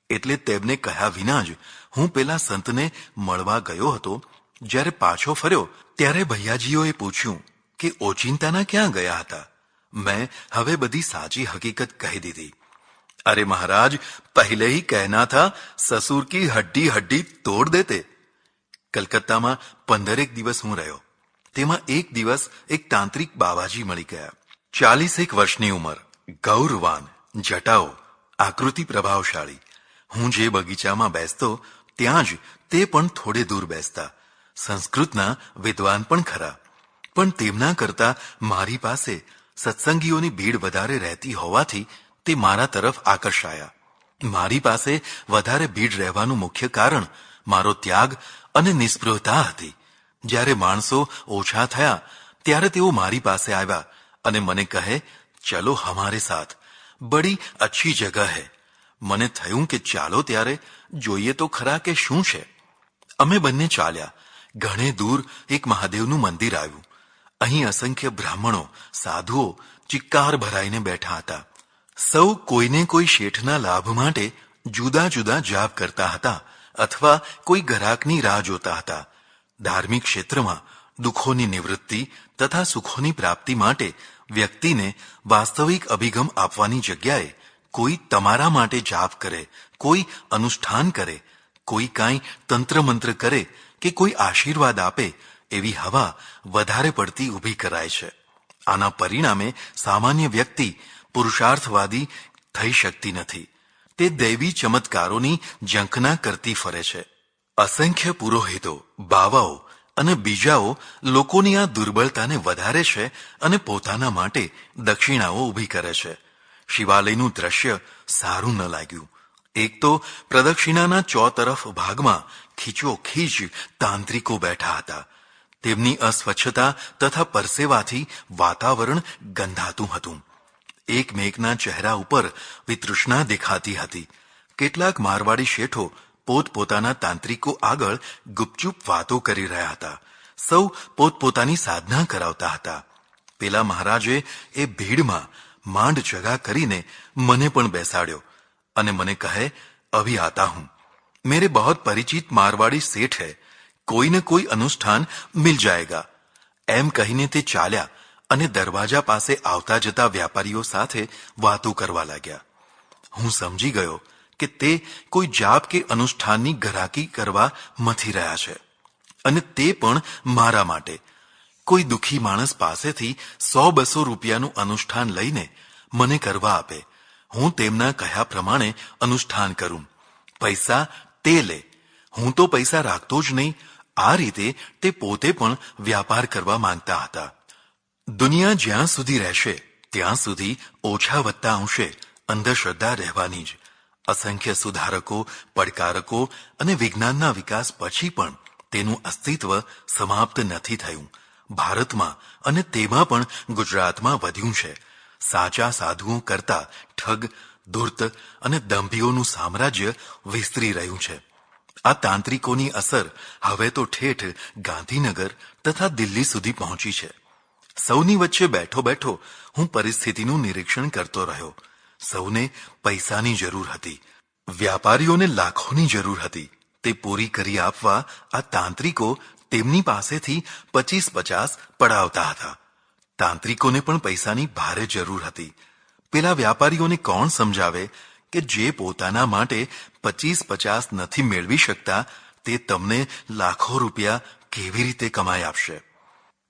Speaker 1: એટલે તેમને કહ્યા વિના જ હું પેલા સંતને મળવા ગયો હતો. જ્યારે પાછો ફર્યો ત્યારે ભૈયાજીઓએ પૂછ્યું કે ઓચિંતાના ક્યાં ગયા હતા. મેં હવે બધી સાચી હકીકત કહી દીધી. અરે મહારાજ, પહેલે ही कहना था ससुर की हड्डी हड्डी तोड़ देते. કલકત્તામાં 15 દિવસ હું રહ્યો. તેમાં એક દિવસ એક તાંત્રિક બાબાજી મળી ગયા. 41 વર્ષની ઉંમર, ગૌરવાન, જટાઓ, આકૃતિ પ્રભાવશાળી. હું જે બગીચામાં બેસતો ત્યાં જ તે પણ થોડે દૂર બેસતા. સંસ્કૃતના વિદ્વાન પણ ખરા, પણ તેમના કરતા મારી પાસે સત્સંગીઓની ભીડ વધારે રહેતી હોવાથી તે મારા તરફ આકર્ષાયા. મારી પાસે વધારે ભીડ રહેવાનું મુખ્ય કારણ મારો ત્યાગ અને નિસ્પૃહતા હતી. જ્યારે માણસો ઓછા થયા ત્યારે તેઓ મારી પાસે આવ્યા અને મને કહે, ચલો હમારે સાથ, બડી અચ્છી જગહ હૈ. મને થયું કે ચાલો ત્યારે જોઈએ તો ખરા કે શું છે. અમે બંને ચાલ્યા. ઘણે દૂર એક મહાદેવનું મંદિર આવ્યું. અહીં અસંખ્ય બ્રાહ્મણો, સાધુઓ ચિક્કાર ભરાઈને બેઠા હતા. સૌ કોઈને કોઈ શેઠના લાભ માટે જુદા જુદા જાપ કરતા હતા અથવા કોઈ ગ્રાહકની રાહ જોતા હતા. ધાર્મિક ક્ષેત્રમાં દુઃખોની નિવૃત્તિ તથા સુખોની પ્રાપ્તિ માટે વ્યક્તિને વાસ્તવિક અભિગમ આપવાની જગ્યાએ કોઈ તમારા માટે જાપ કરે, કોઈ અનુષ્ઠાન કરે, કોઈ કાંઈ તંત્ર મંત્ર કરે કે કોઈ આશીર્વાદ આપે એવી હવા વધારે પડતી ઊભી કરાય છે. આના પરિણામે સામાન્ય વ્યક્તિ પુરુષાર્થવાદી થઈ શકતી નથી. તે દૈવી ચમત્કારોની ઝંખના કરતી ફરે છે. અસંખ્ય પુરોહિતો, બાવાઓ અને બીજાઓ લોકોની આ દુર્બળતાને વધારે છે અને પોતાના માટે દક્ષિણાઓ ઊભી કરે છે. શિવાલયનું દ્રશ્ય સારું ન લાગ્યું. એક તો પ્રદક્ષિણાના ચોતરફ ભાગમાં ખીચોખીચ તાંત્રિકો બેઠા હતા. તેમની અસ્વચ્છતા તથા પરસેવાથી વાતાવરણ ગંધાતું હતું. એકમેકના ચહેરા ઉપર વિતૃષ્ણા દેખાતી હતી. કેટલાક મારવાડી શેઠો પોતપોતાના તાંત્રિકો આગળ ગુપચુપ વાતો કરી રહ્યા હતા. સૌ પોતપોતાની સાધના કરાવતા હતા. પેલા મહારાજે એ ભીડમાં માંડ જગા કરીને મને પણ બેસાડ્યો અને મને કહે, અભી આતા હું. मेरे बहुत परिचित मारवाड़ी सेठ है, कोई न कोई अनुष्ठान मिल जाएगा. એમ કહીને તે ચાલ્યા અને દરવાજા પાસે આવતા જતા વ્યાપારીઓ સાથે વાતો કરવા લાગ્યા. હું સમજી ગયો કે તે કોઈ જાપ કે અનુષ્ઠાનની ગ્રાહકી કરવા મથી રહ્યા છે અને તે પણ મારા માટે. કોઈ દુખી માણસ પાસેથી 100-200 રૂપિયાનું અનુષ્ઠાન લઈને મને કરવા આપે. હું તેમના કહ્યા પ્રમાણે અનુષ્ઠાન કરું. પૈસા તે લે. હું તો પૈસા રાખતો જ નહીં. આ રીતે તે પોતે પણ વ્યાપાર કરવા માંગતા હતા. દુનિયા જ્યાં સુધી રહેશે ત્યાં સુધી ઓછા વત્તા અંશે અંધશ્રદ્ધા રહેવાની જ. અસંખ્ય સુધારકો, પડકારકો અને વિજ્ઞાનના વિકાસ પછી પણ તેનું અસ્તિત્વ સમાપ્ત નથી થયું. ભારતમાં અને તેમાં પણ ગુજરાતમાં વધ્યું છે. સાચા સાધુઓ કરતા ઠગ, ધૂર્ત અને દંભીઓનું સામ્રાજ્ય વિસ્તરી રહ્યું છે. આ તાંત્રિકોની અસર હવે તો ઠેઠ ગાંધીનગર તથા દિલ્હી સુધી પહોંચી છે. સૌની વચ્ચે બેઠો બેઠો હું પરિસ્થિતિનું નિરીક્ષણ કરતો રહ્યો. સૌને પૈસાની જરૂર હતી. વ્યાપારીઓને લાખોની જરૂર હતી. તે પૂરી કરી આપવા આ તાંત્રિકો તેમની પાસેથી 25-50 પડાવતા હતા. તાંત્રિકોને પણ પૈસાની ભારે જરૂર હતી. પેલા વ્યાપારીઓને કોણ સમજાવે કે જે પોતાના માટે 25-50 નથી મેળવી શકતા તે તમને લાખો રૂપિયા કેવી રીતે કમાઈ આપશે?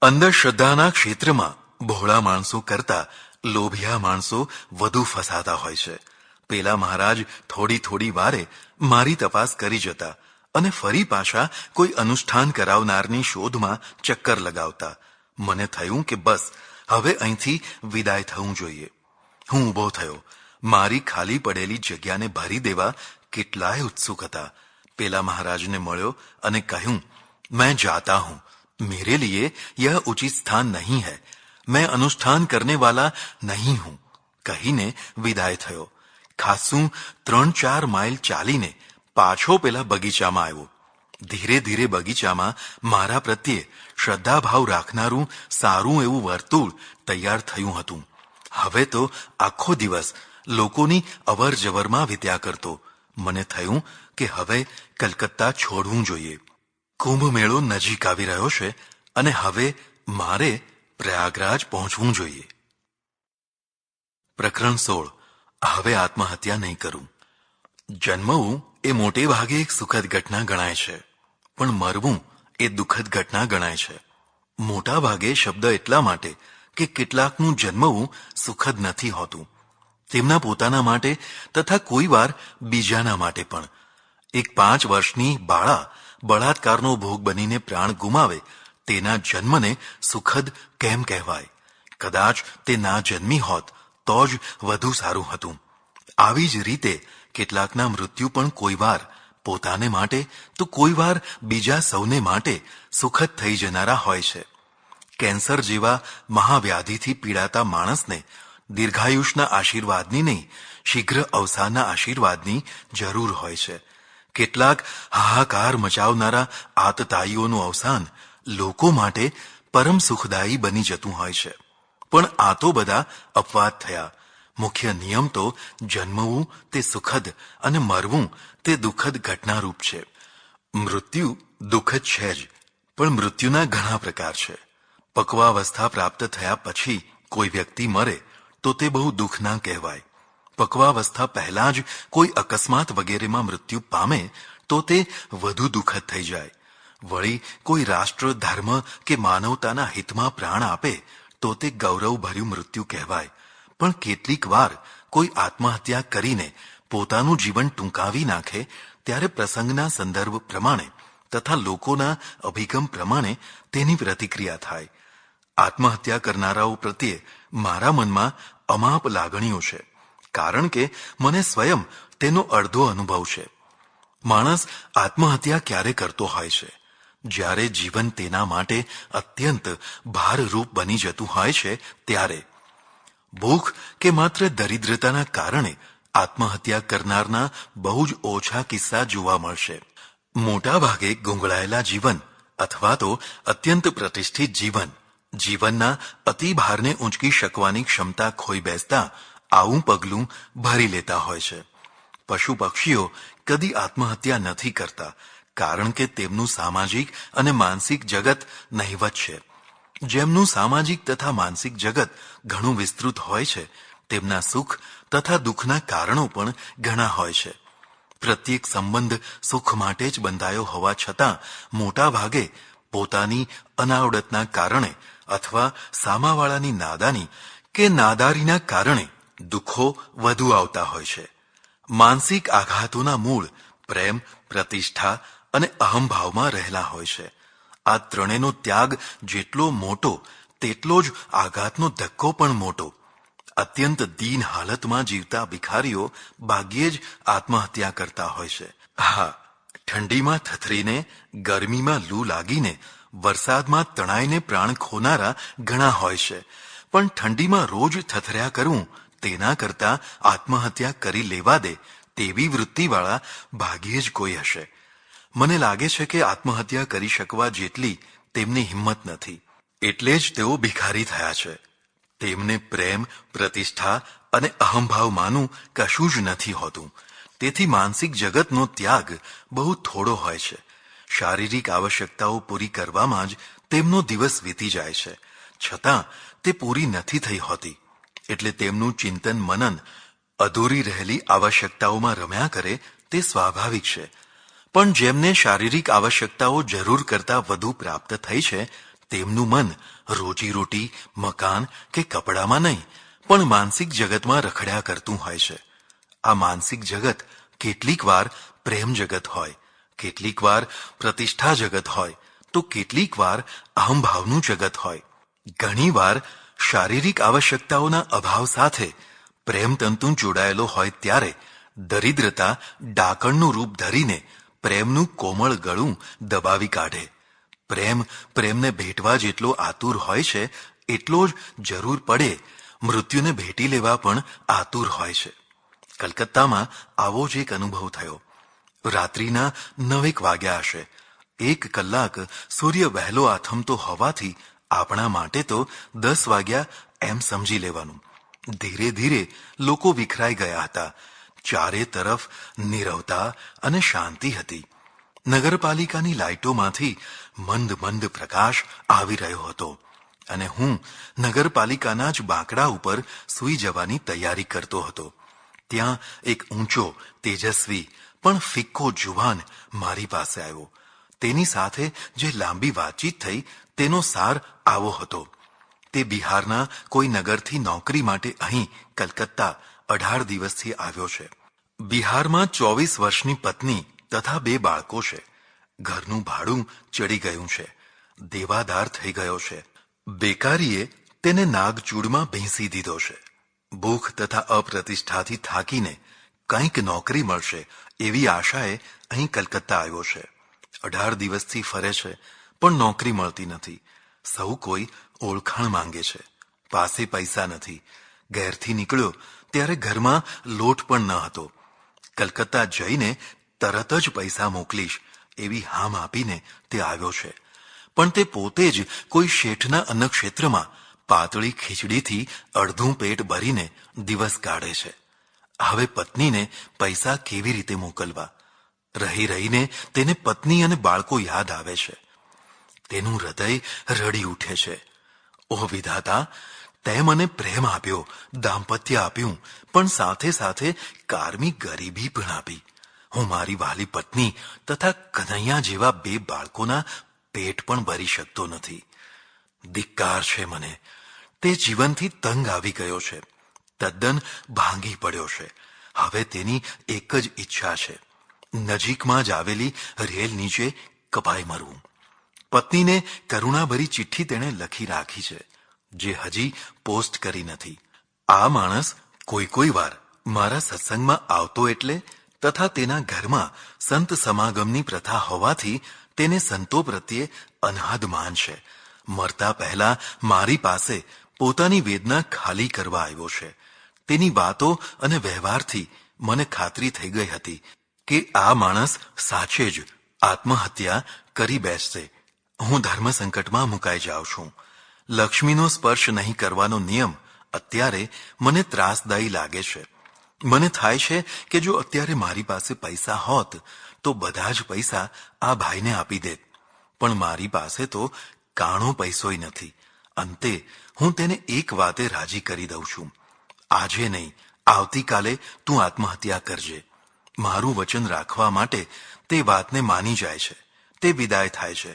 Speaker 1: અંધશ્રદ્ધાના ક્ષેત્રમાં ભોળા માણસો કરતા લોભિયા માણસો વધુ ફસાતા હોય છે. પેલા મહારાજ થોડી વારે મારી તપાસ કરી જતા અને ફરી પાછા કોઈ અનુષ્ઠાન કરાવનારની શોધમાં ચક્કર લગાવતા. મને થયું કે બસ હવે અહીંથી વિદાય થવું જોઈએ. હું ઊભો થયો. મારી ખાલી પડેલી જગ્યાને ભરી દેવા કેટલાય ઉત્સુક હતા. પેલા મહારાજને મળ્યો અને કહ્યું, मैं जाता हूं. मेरे लिए यह उचित स्थान नहीं है. मैं अनुष्ठान करने वाला नहीं हूं. કહીને વિદાય થયો. ખાસું 3-4 માઇલ ચાલીને પાછો પેલા બગીચામાં આવ્યો. ધીરે ધીરે બગીચામાં મારા પ્રત્યે શ્રદ્ધાભાવ રાખનારું સારું એવું વર્તુળ તૈયાર થયું હતું. હવે તો આખો દિવસ લોકોની અવર જવરમાં વીત્યા કરતો. મને થયું કે હવે કલકત્તા છોડવું જોઈએ. કુંભ મેળો નજીક આવી રહ્યો છે અને હવે મારે પ્રયાગરાજ પહોંચવું જોઈએ. પ્રકરણ 16. હવે આત્મહત્યા નહીં કરું. જન્મવું એ મોટે ભાગે એક સુખદ ઘટના ગણાય છે, પણ મરવું એ દુઃખદ ઘટના ગણાય છે. મોટા ભાગે શબ્દ એટલા માટે કે કેટલાકનું જન્મવું સુખદ નથી હોતું, તેમના પોતાના માટે તથા કોઈ વાર બીજાના માટે પણ. એક 5 વર્ષની બાળા બળાત્કારનો ભોગ બનીને પ્રાણ ગુમાવે તેના જન્મને સુખદ કેમ કહેવાય? કદાચ તે ના જન્મી હોત તો જ વધુ સારું હતું. આવી જ રીતે કેટલાકના મૃત્યુ પણ કોઈ વાર પોતાને માટે તો કોઈ વાર બીજા સૌને માટે સુખદ થઈ જનારા હોય છે. કેન્સર જેવા મહાવ્યાધિથી પીડાતા માણસને દીર્ઘાયુષના આશીર્વાદની નહીં, શીઘ્ર અવસાનના આશીર્વાદની જરૂર હોય છે. કેટલાક હાહાકાર મચાવનારા આતતાઈઓનું અવસાન લોકો માટે પરમ સુખદાયી બની જતું હોય છે. પણ આ તો બધા અપવાદ થયા. મુખ્ય નિયમ તો જન્મવું તે સુખદ અને મરવું તે દુઃખદ ઘટનારૂપ છે. મૃત્યુ દુઃખદ છે જ, પણ મૃત્યુના ઘણા પ્રકાર છે. પક્વાવસ્થા પ્રાપ્ત થયા પછી કોઈ વ્યક્તિ મરે તો તે બહુ દુઃખ ના કહેવાય. પક્વાવસ્થા પહેલા જ કોઈ અકસ્માત વગેરેમાં મૃત્યુ પામે તો તે વધુ દુઃખદ થઈ જાય. વળી કોઈ રાષ્ટ્ર, ધર્મ કે માનવતાના હિતમાં પ્રાણ આપે તો તે ગૌરવભર્યું મૃત્યુ કહેવાય. પણ કેટલીક વાર કોઈ આત્મહત્યા કરીને પોતાનું જીવન ટૂંકાવી નાખે ત્યારે પ્રસંગના સંદર્ભ પ્રમાણે તથા લોકોના અભિગમ પ્રમાણે તેની પ્રતિક્રિયા થાય. આત્મહત્યા કરનારાઓ પ્રત્યે મારા મનમાં અમાપ લાગણીઓ છે, કારણ કે મને સ્વયં તેનો અડધો અનુભવ છે. માણસ આત્મહત્યા ક્યારે કરતો હોય છે? જ્યારે જીવન તેના માટે અત્યંત ભારરૂપ બની જતું હોય છે ત્યારે. ભૂખ કે માત્ર દરિદ્રતાના કારણે આત્મહત્યા કરનારના બહુ જ ઓછા કિસ્સા જોવા મળશે. મોટા ભાગે ગુંગળાયેલા જીવન અથવા તો અત્યંત પ્રતિષ્ઠિત જીવનના અતિભારને ઊંચકી શકવાની ક્ષમતા ખોઈ બેસતા આવું પગલું ભરી લેતા હોય છે. પશુ પક્ષીઓ કદી આત્મહત્યા નથી કરતા, કારણ કે તેમનું સામાજિક અને માનસિક જગત નહિવત છે. જેમનું સામાજિક તથા માનસિક જગત ઘણું વિસ્તૃત હોય છે તેમના સુખ તથા દુઃખના કારણો પણ ઘણા હોય છે. પ્રત્યેક સંબંધ સુખ માટે જ બંધાયો હોવા છતાં મોટા ભાગે પોતાની અનાવડતના કારણે અથવા સામાવાળાની નાદાની કે નાદારીના કારણે દુઃખો વધુ આવતા હોય છે. માનસિક આઘાતોના મૂળ પ્રેમ, પ્રતિષ્ઠા અને અહંભાવમાં રહેલા હોય છે. આ ત્રણેયનો ત્યાગ જેટલો મોટો તેટલો જ આઘાતનો ધક્કો પણ મોટો. અત્યંત દીન હાલતમાં જીવતા ભિખારીઓ ભાગ્યે જ આત્મહત્યા કરતા હોય છે. હા, ઠંડીમાં થથરીને, ગરમીમાં લૂ લાગીને, વરસાદમાં તણાઈને પ્રાણ ખોનારા ઘણા હોય છે. પણ ઠંડીમાં રોજ થથર્યા કરવું તેના કરતા આત્મહત્યા કરી લેવા દે તેવી વૃત્તિવાળા ભાગ્યે જ કોઈ હશે. મને લાગે છે કે આત્મહત્યા કરી શકવા જેટલી તેમની હિંમત નથી, એટલે જ તેઓ ભિખારી થયા છે. તેમને પ્રેમ, પ્રતિષ્ઠા અને અહંભાવમાંનું કશું જ નથી હોતું. તેથી માનસિક જગતનો ત્યાગ બહુ થોડો હોય છે. શારીરિક આવશ્યકતાઓ પૂરી કરવામાં જ તેમનો દિવસ વીતી જાય છે, છતાં તે પૂરી નથી થઈ હોતી. એટલે તેમનું ચિંતન મનન અધૂરી રહેલી આવશ્યકતાઓમાં રમ્યા કરે તે સ્વાભાવિક છે. પણ જેમને શારીરિક આવશ્યકતાઓ જરૂર કરતા વધુ પ્રાપ્ત થઈ છે તેમનું મન રોજીરોટી, મકાન કે કપડામાં નહીં, પણ માનસિક જગતમાં રખડ્યા કરતું હોય છે. આ માનસિક જગત કેટલીક વાર પ્રેમ જગત હોય, કેટલીક વાર પ્રતિષ્ઠા જગત હોય, તો કેટલીક વાર અહંભાવનું જગત હોય. ઘણી વાર શારીરિક આવશ્યકતાઓના અભાવ સાથે પ્રેમતંતુ જોડાયેલો હોય ત્યારે દરિદ્રતા ડાકણનું રૂપ ધરીને પ્રેમનું કોમળ ગળું દબાવી કાઢે. પ્રેમને ભેટવા જેટલો આતુર હોય છે એટલો જ જરૂર પડે મૃત્યુને ભેટી લેવા પણ આતુર હોય છે. કલકત્તામાં આવો જ એક અનુભવ થયો. રાત્રિના 9 વાગ્યા હશે. 1 કલાક સૂર્ય વહેલો આથમતો હોવાથી આપણા માટે તો 10 વાગ્યા એમ સમજી લેવાનું. ધીરે ધીરે લોકો વિખરાઈ ગયા હતા. ચારે તરફ નીરવતા અને શાંતિ હતી. નગરપાલિકાની લાઇટોમાંથી મંદ મંદ પ્રકાશ આવી રહ્યો હતો અને હું નગરપાલિકાના જ બાંકડા ઉપર સૂઈ જવાની તૈયારી કરતો હતો. ત્યાં એક ઊંચો, તેજસ્વી પણ ફિક્કો જુવાન મારી પાસે આવ્યો. તેની સાથે જે લાંબી વાતચીત થઈ તેનો સાર આવો હતો. તે બિહારના કોઈ નગરથી નોકરી માટે અહીં કલકત્તા 18 દિવસથી આવ્યો છે. બિહારમાં 24 વર્ષની પત્ની તથા 2 બાળકો છે. ઘરનું ભાડું ચડી ગયું છે. દેવાદાર થઈ ગયો છે. બેકારીએ તેને નાગચૂડમાં ભેંસી દીધો છે. ભૂખ તથા અપ્રતિષ્ઠાથી થાકીને કંઈક નોકરી મળશે એવી આશાએ અહીં કલકત્તા આવ્યો છે. 18 દિવસથી ફરે છે, પણ નોકરી મળતી નથી. સૌ કોઈ ઓળખાણ માંગે છે. પાસે પૈસા નથી. ઘેરથી નીકળ્યો ત્યારે ઘરમાં લોટ પણ ન હતો. કલકત્તા જઈને તરત જ પૈસા મોકલીશ એવી હામ આપીને તે આવ્યો છે. પણ તે પોતે જ કોઈ શેઠના અન્નક્ષેત્રમાં પાતળી ખીચડીથી અડધું પેટ ભરીને દિવસ કાઢે છે. હવે પત્નીને પૈસા કેવી રીતે મોકલવા? રહી રહીને તેને પત્ની અને બાળકો યાદ આવે છે. તેનું હૃદય રડી ઉઠે છે. ઓ વિધાતા, તે મને પ્રેમ આપ્યો, દાંપત્ય આપ્યું, પણ સાથે સાથે કારમી ગરીબી પણ આપી. હું મારી વાલી પત્ની તથા કનૈયા જેવા 2 બાળકોના પેટ પણ ભરી શકતો નથી. ધિક્કાર છે મને. તે જીવનથી તંગ આવી ગયો છે, તદ્દન ભાંગી પડ્યો છે. હવે તેની એક જ ઈચ્છા છે, નજીકમાં જ આવેલી રેલ નીચે કપાઈ મરવું. પત્નીને કરુણાભરી ચિઠ્ઠી તેણે લખી રાખી છે, જે હજી પોસ્ટ કરી નથી. આ માણસ કોઈ વાર મારા સત્સંગમાં આવતો એટલે તથા તેના ઘરમાં સંત સમાગમની પ્રથા હોવાથી તેને સંતો પ્રત્યે અનહદ માન છે. મરતા પહેલા મારી પાસે પોતાની વેદના ખાલી કરવા આવ્યો છે. તેની વાતો અને વ્યવહારથી મને ખાતરી થઈ ગઈ હતી કે આ માણસ સાચે જ આત્મહત્યા કરી બેસશે. હું ધર્મ સંકટમાં મુકાઈ જાઉં છું. લક્ષ્મીનો સ્પર્શ નહીં કરવાનો નિયમ અત્યારે મને ત્રાસદાયી લાગે છે. મને થાય છે કે જો અત્યારે મારી પાસે પૈસા હોત તો બધા જ પૈસા આ ભાઈને આપી દેત, પણ મારી પાસે તો કાણો પૈસોય નથી. અંતે હું તેને એક વાતે રાજી કરી દઉં છું. આજે નહીં, આવતીકાલે તું આત્મહત્યા કરજે. મારું વચન રાખવા માટે તે વાતને માની જાય છે. તે વિદાય થાય છે,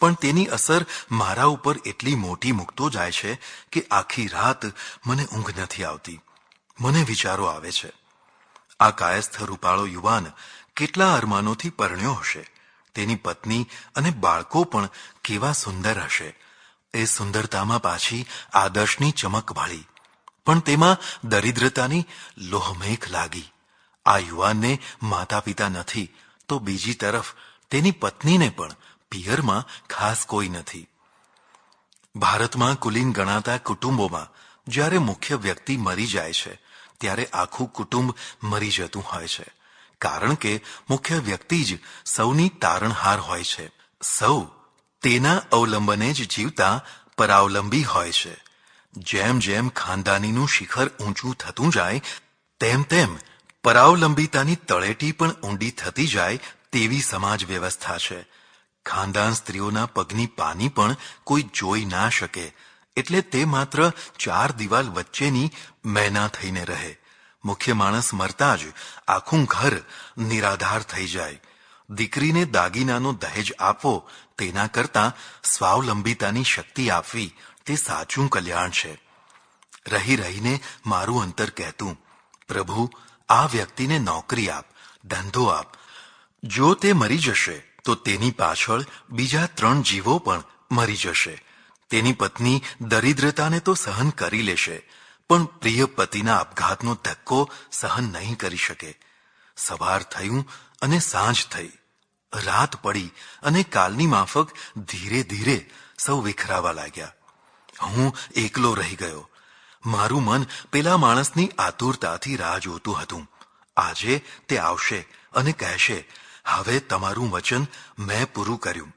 Speaker 1: પણ તેની અસર મારા ઉપર એટલી મોટી મૂકતો જાય છે કે આખી રાત મને ઊંઘ નથી આવતી. મને વિચારો આવે છે, આ કાયસ્થ રૂપાળો યુવાન કેટલા અરમાનોથી પરણ્યો હશે. તેની પત્ની અને બાળકો પણ કેવા સુંદર હશે. એ સુંદરતામાં પાછી આદર્શની ચમક વાળી, પણ તેમાં દરિદ્રતાની લોહમેખ લાગી. આ યુવાનને માતા પિતા નથી, તો બીજી તરફ તેની પત્નીને પણ પિયરમાં ખાસ કોઈ નથી. ભારતમાં કુલીન ગણાતા કુટુંબોમાં જ્યારે મુખ્ય વ્યક્તિ મરી જાય છે ત્યારે આખું કુટુંબ મરી જતું હોય છે. કારણ કે મુખ્ય વ્યક્તિ જ સૌની તારણહાર હોય છે. સૌ તેના અવલંબને જ જીવતા પરાવલંબી હોય છે. જેમ જેમ ખાનદાનીનું શિખર ઊંચું થતું જાય તેમ તેમ પરાવલંબિતાની તળેટી પણ ઊંડી થતી જાય તેવી સમાજ વ્યવસ્થા છે. ખાનદાન સ્ત્રીઓના પગની પાની પણ કોઈ જોઈ ના શકે, એટલે તે માત્ર 4 દિવાલ વચ્ચેની મેના થઈને રહે. મુખ્ય માણસ મરતા જ આખું ઘર નિરાધાર થઈ જાય. દીકરીને દાગીનાનો દહેજ આપવો તેના કરતાં સ્વાવલંબિતાની શક્તિ આપવી તે સાચું કલ્યાણ છે. રહી રહીને મારું અંતર કહેતું, પ્રભુ, આ વ્યક્તિને નોકરી આપ, ધંધો આપ. જો તે મરી જશે તો તેની પાછળ બીજા 3 જીવો પણ મરી જશે. તેની પત્ની દરિદ્રતાને તો સહન કરી લેશે, પણ પ્રિય પતિના આપઘાતનો ધક્કો સહન નહીં કરી શકે. સવાર થયું અને સાંજ થઈ, રાત પડી અને કાલની માફક ધીરે ધીરે સૌ વિખરાવા લાગ્યા. હું એકલો રહી ગયો. મારું મન પેલા માણસની આતુરતાથી રાહ જોતું હતું. આજે તે આવશે અને કહેશે, હવે તમારું વચન મેં પૂરું કર્યું.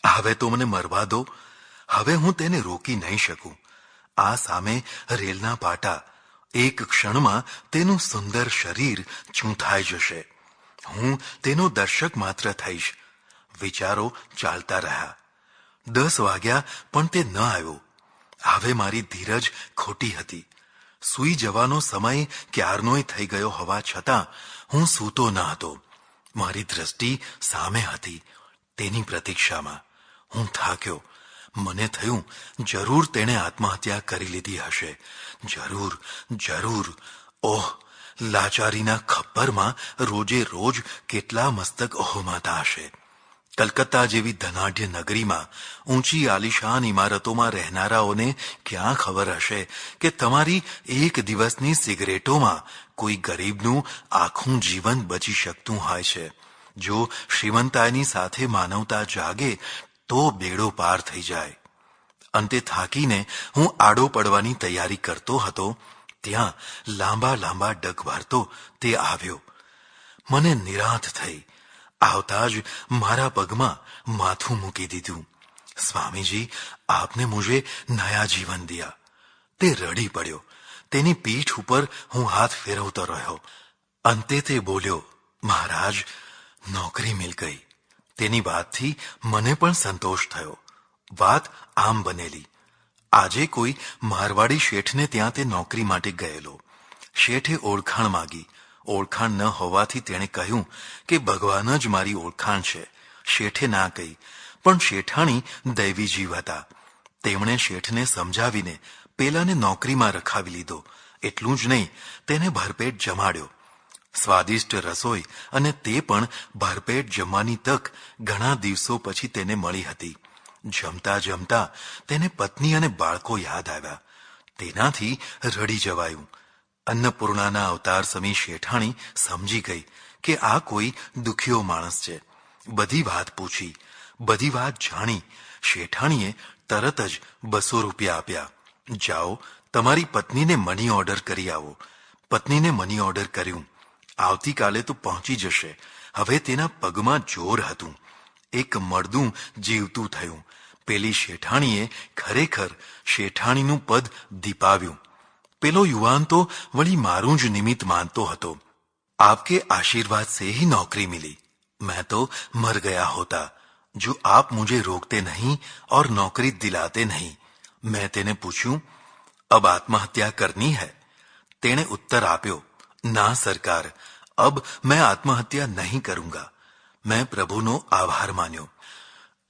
Speaker 1: હવે તો મને મરવા દો. હવે હું તેને રોકી નહીં શકું. આ સામે રેલના પાટા. એક ક્ષણમાં તેનું સુંદર શરીર ચૂંથાઈ જશે. હું તેનો દર્શક માત્ર થઈશ. વિચારો ચાલતા રહ્યા. 10 વાગ્યા પણ તે ન આવ્યો. હવે મારી ધીરજ ખોટી હતી. સૂઈ જવાનો સમય ક્યારનોય થઈ ગયો હોવા છતાં હું સૂતો ન હતો. મારી દ્રષ્ટિ સામે હતી, તેની પ્રતીક્ષામાં. હું થાક્યો. મને થયું જરૂર તેણે આત્મહત્યા કરી લીધી હશે. જરૂર જરૂર. ઓહ, લાચારીના ખપ્પરમાં રોજે રોજ કેટલા મસ્તક ઓહમાતા હશે. કલકત્તા જેવી ધનાઢ્ય નગરીમાં ઊંચી આલિશાન ઇમારતોમાં રહેનારાઓને ક્યાં ખબર હશે કે તમારી એક દિવસની સિગરેટોમાં કોઈ ગરીબનું આખું જીવન બચી શકતું હોય છે. જો શ્રીમંતાઈની સાથે માનવતા જાગે તો બેડો પાર થઈ જાય. અંતે થાકીને હું આડો પડવાની તૈયારી કરતો હતો ત્યાં લાંબા લાંબા ડગ ભરતો તે આવ્યો. મને નિરાંત થઈ. આવતા જ મારા પગમાં માથું મૂકી દીધું. સ્વામીજી, આપને મુझे નયા જીવન દિયા. તે રડી પડ્યો. તેની પીઠ ઉપર હું હાથ ફેરવતો રહ્યો. અંતે તે બોલ્યો, મહારાજ, નોકરી મિલ ગઈ. તેની વાતથી મને પણ સંતોષ થયો. વાત આમ બનેલી. આજે કોઈ મારવાડી શેઠને ત્યાં તે નોકરી માટે ગયેલો. શેઠે ઓળખાણ માંગી. ઓળખાણ ન હોવાથી તેણે કહ્યું કે ભગવાન જ મારી ઓળખાણ છે. શેઠે ના કહી, પણ શેઠાણી દૈવી જીવ હતા. તેમણે શેઠને સમજાવીને પેલાને નોકરીમાં રખાવી લીધો. એટલું જ નહીં, તેને ભરપેટ જમાડ્યો. સ્વાદિષ્ટ રસોઈ અને તે પણ ભરપેટ જમવાની તક ઘણા દિવસો પછી તેને મળી હતી. જમતા જમતા તેને પત્ની અને બાળકો યાદ આવ્યા. તેનાથી રડી જવાયું. અન્નપૂર્ણાના અવતાર સમી શેઠાણી સમજી ગઈ કે આ કોઈ દુખિયો માણસ છે. બધી વાત પૂછી, બધી વાત જાણી. શેઠાણીએ તરત જ 200 રૂપિયા આપ્યા. જાઓ, તમારી પત્નીને મની ઓર્ડર કરી આવો. પત્નીને મની ઓર્ડર કર્યું. આવતીકાલે તો પહોંચી જશે. હવે તેના પગમાં જોર હતું. એક મળદું જીવતું થયું. પેલી શેઠાણીએ ખરેખર શેઠાણીનું પદ દીપાવ્યું. પેલો યુવાન તો વળી મારું જ નિમિત્ત માનતો હતો. આપકે आशीर्वाद से ही नौकरी मिली. मैं तो मर गया होता जो आप मुझे रोकते नहीं और नौकरी दिलाते नहीं. मैं તેને પૂછ્યું, अब आत्महत्या करनी है? તેણે ઉત્તર આપ્યો, ના સરકાર, अब मैं आत्महत्या नहीं करूंगा. मैं प्रभुનો આભાર માન્યો.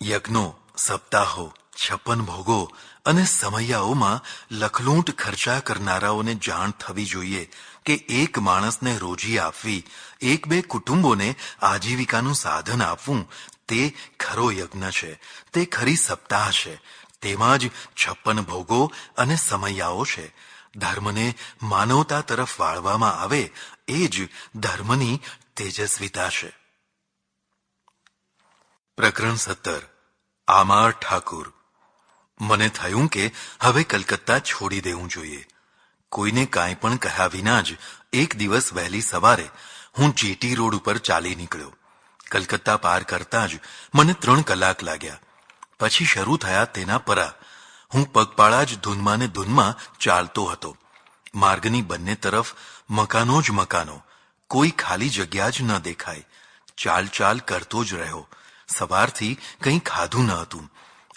Speaker 1: યજ્ઞો, સપ્તાહો, 56 ભોગો અને સમૈયાઓમાં લખલૂંટ ખર્ચા કરનારાઓને જાણ થવી જોઈએ કે એક માણસને રોજી આપવી, એક બે કુટુંબોને આજીવિકાનું સાધન આપવું, તે ખરો યજ્ઞ છે, તે ખરી સપ્તાહ છે. તેમાં જ 56 ભોગો અને સમૈયાઓ છે. ધર્મને માનવતા તરફ વાળવામાં આવે એ જ ધર્મની તેજસ્વીતા છે. પ્રકરણ 17. આમાર ઠાકુર. મને થયું કે હવે કલકત્તા છોડી દેવું જોઈએ. કોઈને કાંઈ પણ કહ્યા વિના જ એક દિવસ વહેલી સવારે હું જીટી રોડ ઉપર ચાલી નીકળ્યો. કલકત્તા પાર કરતા જ મને 3 કલાક લાગ્યા. પછી શરૂ થયા તેના પરા. હું પગપાળા જ ધૂનમાં ને ધૂનમાં ચાલતો હતો. માર્ગની બંને તરફ મકાનો જ મકાનો. કોઈ ખાલી જગ્યા જ ન દેખાય. ચાલ ચાલ કરતો જ રહ્યો. સવારથી કંઈ ખાધું ન હતું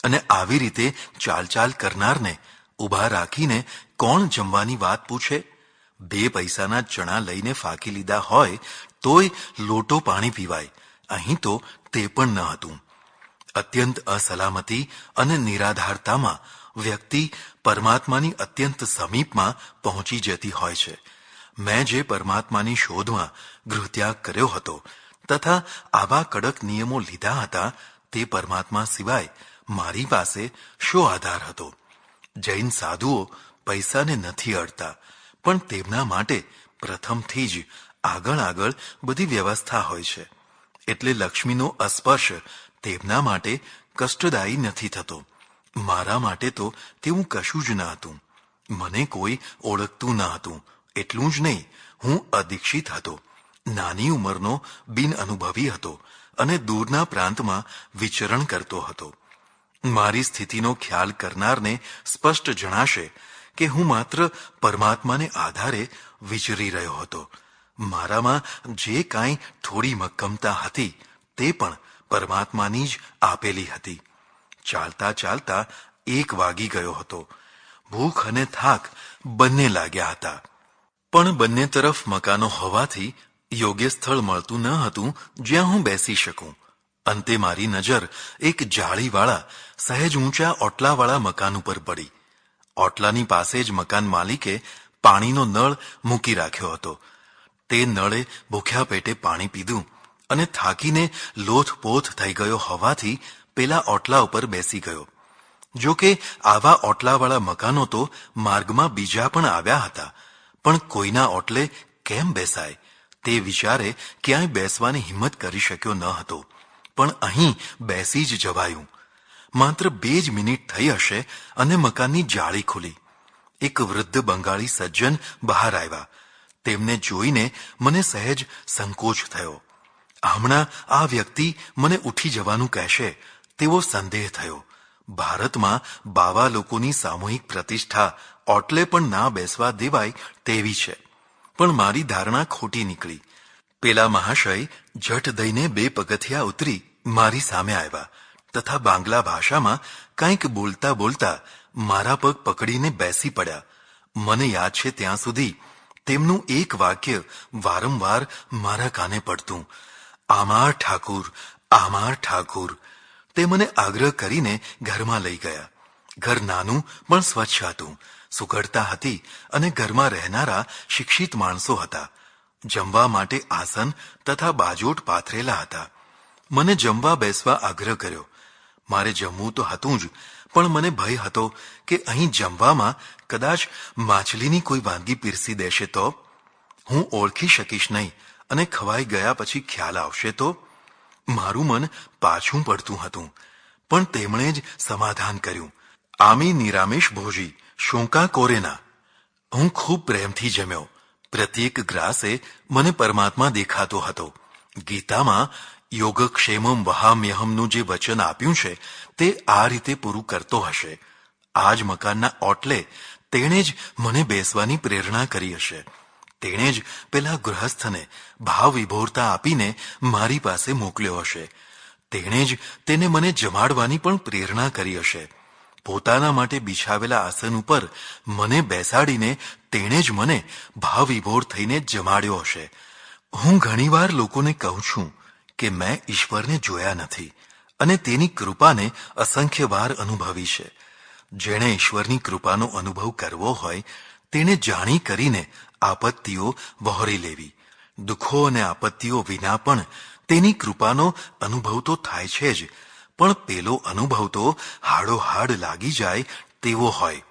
Speaker 1: અને આવી રીતે ચાલ ચાલ કરનારને ઊભા રાખીને કોણ જમવાની વાત પૂછે? 2 પૈસાના ચણા લઈને ફાંકી લીધા હોય તોય લોટો પાણી પીવાય. અહીં તો તે પણ ન હતું. અત્યંત અસલામતી અને નિરાધારતામાં વ્યક્તિ પરમાત્માની અત્યંત સમીપમાં પહોંચી જતી હોય છે. મેં જે પરમાત્માની શોધમાં ગૃહત્યાગ કર્યો હતો તથા આવા કડક નિયમો લીધા હતા તે પરમાત્મા સિવાય મારી પાસે શો આધાર હતો? જૈન સાધુઓ પૈસાને નથી અડતા, પણ તેમના માટે પ્રથમથી જ આગળ આગળ બધી વ્યવસ્થા હોય છે. એટલે લક્ષ્મીનો અસ્પર્શ તેમના માટે કષ્ટદાયી નથી થતો. મારા માટે તો તેવું કશું જ ન હતું. મને કોઈ ઓળખતું ન હતું. એટલું જ નહીં, હું અદીક્ષિત હતો. નાની ઉંમરનો બિનઅનુભવી હતો અને દૂરના પ્રાંતમાં વિચરણ કરતો હતો. મારી સ્થિતિનો ખ્યાલ કરનારને સ્પષ્ટ જણાશે કે હું માત્ર પરમાત્માને આધારે વિચરી રહ્યો હતો. મારામાં જે કાંઈ થોડી મક્કમતા હતી તે પણ પરમાત્માની જ આપેલી હતી. ચાલતા ચાલતા 1 વાગી ગયો હતો. ભૂખ અને થાક બંને લાગ્યા હતા. પણ બંને તરફ મકાનો હોવાથી યોગ્ય સ્થળ મળતું ન હતું જ્યાં હું બેસી શકું. અંતે મારી નજર એક જાળીવાળા સહેજ ઊંચા ઓટલાવાળા મકાન ઉપર પડી. ઓટલાની પાસે જ મકાન માલિકે પાણીનો નળ મૂકી રાખ્યો હતો. તે નળે ભૂખ્યા પેટે પાણી પીધું અને થાકીને લોથપોથ થઈ ગયો હોવાથી પેલા ઓટલા ઉપર બેસી ગયો. જો કે આવા ઓટલાવાળા મકાનો તો માર્ગમાં બીજા પણ આવ્યા હતા, પણ કોઈના ઓટલે કેમ બેસાય તે વિચારે ક્યાંય બેસવાની હિંમત કરી શક્યો ન હતો. પણ અહીં બેસી જ જવાયું. માત્ર 2 જ મિનિટ થઈ હશે અને મકાનની જાળી ખુલી. એક વૃદ્ધ બંગાળી સજ્જન બહાર આવ્યા. તેમને જોઈને મને સહેજ સંકોચ થયો. હમણાં આ વ્યક્તિ મને ઉઠી જવાનું કહેશે તેવો સંદેહ થયો. ભારતમાં બાવા લોકોની સામૂહિક પ્રતિષ્ઠા ઓટલે પણ ના બેસવા દેવાય તેવી છે. પણ મારી ધારણા ખોટી નીકળી. પેલા મહાશય ઝટ દઈને 2 પગથિયા ઉતરી મારી સામે આવ્યા તથા બાંગ્લા ભાષામાં કંઈક બોલતા બોલતા મારા પગ પકડીને બેસી પડ્યા. મને યાદ છે ત્યાં સુધી તેમનું એક વાક્ય વારંવાર મારા કાને પડતું, આમાર ઠાકુર, આમાર ઠાકુર. તે મને આગ્રહ કરીને ઘરમાં લઈ ગયા. ઘર નાનું પણ સ્વચ્છ હતું, સુઘડતા હતી અને ઘરમાં રહેનારા શિક્ષિત માણસો હતા. જમવા માટે આસન તથા બાજોટ પાથરેલા હતા. મને જમવા બેસવા આગ્રહ કર્યો. મારે જમવું તો હતું જ, પણ મને ભય હતો કે અહીં જમવામાં કદાચ માછલીની કોઈ વાનગી પીરસી દેશે તો, હું ઓળખી શકીશ નહીં અને ખવાઈ ગયા પછી ખ્યાલ આવશે તો. મારું મન પાછું પડતું હતું, પણ તેમણે જ સમાધાન કર્યું. આમી નિરામિષ ભોજી, શોંકા કોરેના. હું ખૂબ પ્રેમથી જમ્યો. પ્રત્યેક ગ્રાસે મને પરમાત્મા દેખાતો હતો. ગીતામાં યોગક્ષેમમ વહામ્યહમનું જે વચન આપ્યું છે તે આ રીતે પૂરું કરતો હશે. આ જ મકાનના ઓટલે તેણે જ મને બેસવાની પ્રેરણા કરી હશે. તેણે જ પેલા ગૃહસ્થને ભાવ વિભોરતા આપીને મારી પાસે મોકલ્યો હશે. તેણે જ તેને મને જમાડવાની પણ પ્રેરણા કરી હશે. પોતાના માટે બિછાવેલા આસન ઉપર મને બેસાડીને તેણે જ મને ભાવ વિભોર થઈને જમાડ્યો હશે. હું ઘણીવાર લોકોને કહું છું કે મેં ઈશ્વરને જોયા નથી અને તેની કૃપાને અસંખ્ય વાર અનુભવી છે. જેણે ઈશ્વરની કૃપાનો અનુભવ કરવો હોય તેણે જાણી કરીને આપત્તિઓ વહોરી લેવી. દુઃખો અને આપત્તિઓ વિના પણ તેની કૃપાનો અનુભવ તો થાય છે જ, પણ પેલો અનુભવ તો હાડોહાડ લાગી જાય તેવો હોય.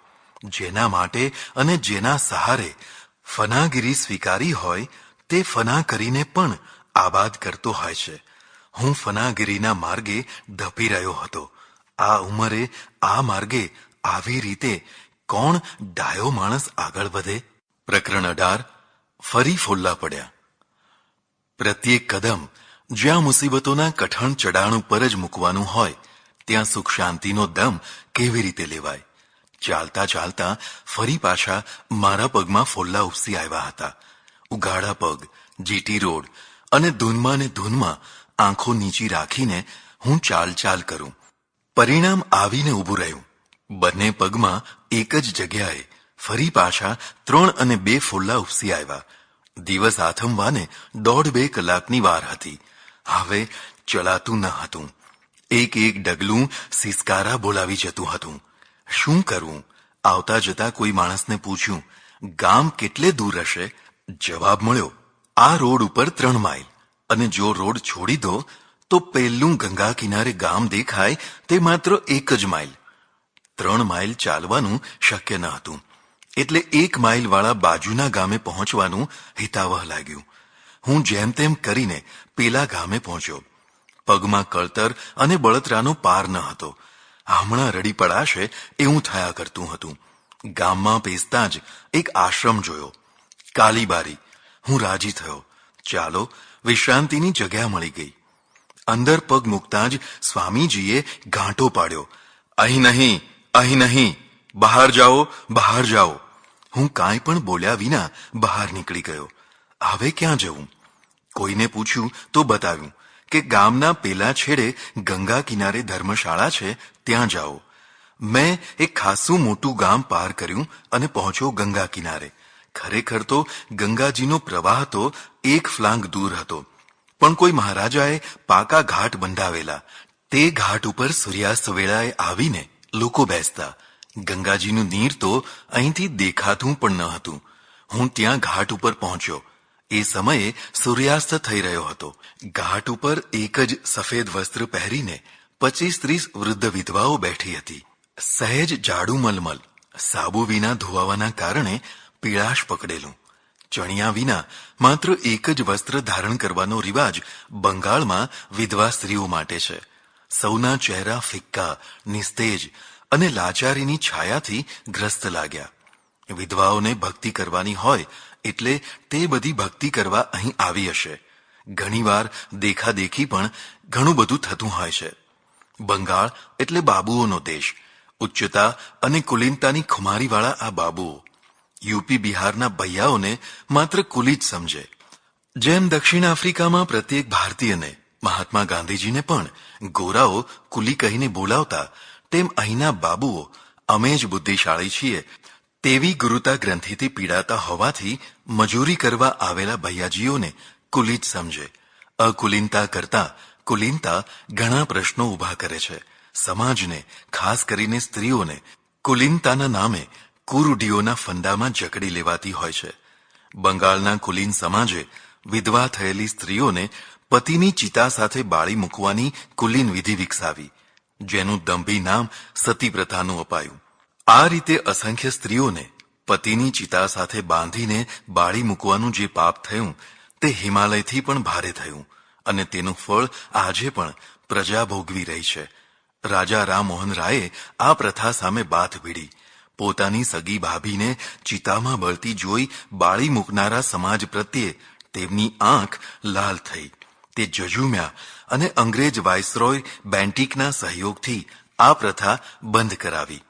Speaker 1: જેના માટે અને જેના સહારે ફનાગીરી સ્વીકારી હોય તે ફના કરીને પણ આબાદ કરતો હોય છે. હું ફનાગીરીના માર્ગે ધપી રહ્યો હતો. આ ઉંમરે આ માર્ગે આવી રીતે કોણ ડાયો માણસ આગળ વધે? પ્રકરણ 18. ફરી ફોલ્લા પડ્યા. પ્રત્યેક કદમ જ્યાં મુસીબતોના કઠણ ચડાણ ઉપર જ મૂકવાનું હોય ત્યાં સુખ શાંતિનો દમ કેવી રીતે લેવાય? ચાલતા ચાલતા ફરી પાછા મારા પગમાં ફોલ્લા ઉપસી આવ્યા હતા. ઉઘાડા પગ, જીટી રોડ અને ધૂનમાં ને ધૂનમાં આંખો નીચી રાખીને હું ચાલ કરું. પરિણામ આવીને ઊભું રહ્યું. બંને પગમાં એક જ જગ્યાએ ફરી પાછા 3 અને 2 ફોલ્લા ઉપસી આવ્યા. દિવસ આથમવાને 1.5-2 કલાકની વાર હતી. હવે ચલાતું ન હતું. એક ડગલું સિસકારા બોલાવી જતું હતું. શું કરવું? આવતા જતા કોઈ માણસને પૂછ્યું, ગામ કેટલે દૂર હશે? જવાબ મળ્યો, આ રોડ ઉપર 3 માઇલ, અને જો રોડ છોડી દો તો પહેલું ગંગા કિનારે ગામ દેખાય તે માત્ર 1 જ માઇલ. 3 માઇલ ચાલવાનું શક્ય ન હતું, એટલે 1 માઇલ વાળા બાજુના ગામે પહોંચવાનું હિતાવહ લાગ્યું. હું જેમ તેમ કરીને પેલા ગામે પહોંચ્યો. પગમાં કળતર અને બળતરાનો પાર ન હતો. હમણાં રડી પડાશે એવું થયા કરતું હતું. ગામમાં પેસતા જ એક આશ્રમ જોયો. કાલીબારી. હું રાજી થયો. ચાલો, વિશ્રાંતિની જગ્યા મળી ગઈ. અંદર પગ મૂકતા જ સ્વામીજીએ ગાંટો પાડ્યો, અહીં નહીં, અહીં નહીં, બહાર જાઓ, બહાર જાઓ. હું કાંઈ પણ બોલ્યા વિના બહાર નીકળી ગયો. હવે ક્યાં જવું? કોઈને પૂછ્યું તો બતાવ્યું કે ગામના પેલા છેડે ગંગા કિનારે ધર્મશાળા છે, ત્યાં જાઓ. મેં એક ખાસું મોટું ગામ પાર કર્યું અને પહોંચ્યો ગંગા કિનારે. ખરેખર તો ગંગાજીનો પ્રવાહ તો 1 ફ્લાંગ દૂર હતો, પણ કોઈ મહારાજાએ પાકા ઘાટ બંધાવેલા. તે ઘાટ ઉપર સૂર્યાસ્ત વેળાએ આવીને લોકો બેસતા. ગંગાજીનું નીર તો અહીંથી દેખાતું પણ ન હતું. હું ત્યાં ઘાટ ઉપર પહોંચ્યો. એ સમયે સૂર્યાસ્ત થઈ રહ્યો હતો. ઘાટ ઉપર એક જ સફેદ વસ્ત્ર પહેરીને 25-30 વૃદ્ધ વિધવાઓ બેઠી હતી. સહેજ જાડું મલમલ, સાબુ વિના ધોવાવાના કારણે પીળાશ પકડેલું. ચણિયા વિના માત્ર એક જ વસ્ત્ર ધારણ કરવાનો રિવાજ બંગાળમાં વિધવા સ્ત્રીઓ માટે છે. સૌના ચહેરા ફિક્કા, નિસ્તેજ અને લાચારીની છાયાથી ગ્રસ્ત લાગ્યા. વિધવાઓને ભક્તિ કરવાની હોય એટલે તે બધી ભક્તિ કરવા અહીં આવી હશે. ઘણીવાર દેખાદેખી પણ ઘણું બધું થતું હોય છે. બંગાળ એટલે બાબુઓનો દેશ. ઉચ્ચતા અને કુલીનતાની ખુમારીવાળા આ બાબુઓ યુપી બિહારના ભૈયાઓને માત્ર કુલી જ સમજે. જેમ દક્ષિણ આફ્રિકામાં પ્રત્યેક ભારતીયને મહાત્મા ગાંધીજીને પણ ગોરાઓ કુલી કહીને બોલાવતા, તેમ અહીંના બાબુઓ અમે જ બુદ્ધિશાળી છીએ તેવી ગુરુતા ગ્રંથિથી પીડાતા હોવાથી મજૂરી કરવા આવેલા ભૈયાજીઓને કુલી જ સમજે. અકુલીનતા કરતા કુલીનતા ઘણા પ્રશ્નો ઊભા કરે છે. સમાજને, ખાસ કરીને સ્ત્રીઓને કુલીનતાના નામે કુરૂઢીઓના ફંદામાં જકડી લેવાતી હોય છે. બંગાળના કુલીન સમાજે વિધવા થયેલી સ્ત્રીઓને પતિની ચિતા સાથે બાળી મૂકવાની કુલીન વિધિ વિકસાવી, જેનું દંભી નામ સતી પ્રથાનું અપાયું. આ રીતે અસંખ્ય સ્ત્રીઓને પતિની ચિતા સાથે બાંધીને બાળી મૂકવાનું જે પાપ થયું તે હિમાલયથી પણ ભારે થયું અને તેનું ફળ આજે પણ પ્રજા ભોગવી રહી છે. રાજા રામમોહન રાયે આ પ્રથા સામે બાથ ભીડી. પોતાની સગી ભાભીને ચિતામાં બળતી જોઈ બાળી મૂકનારા સમાજ પ્રત્યે તેમની આંખ લાલ થઈ. તે જજુમ્યા અને અંગ્રેજ વાઇસરોય બેન્ટિકના સહયોગથી આ પ્રથા બંધ કરાવી.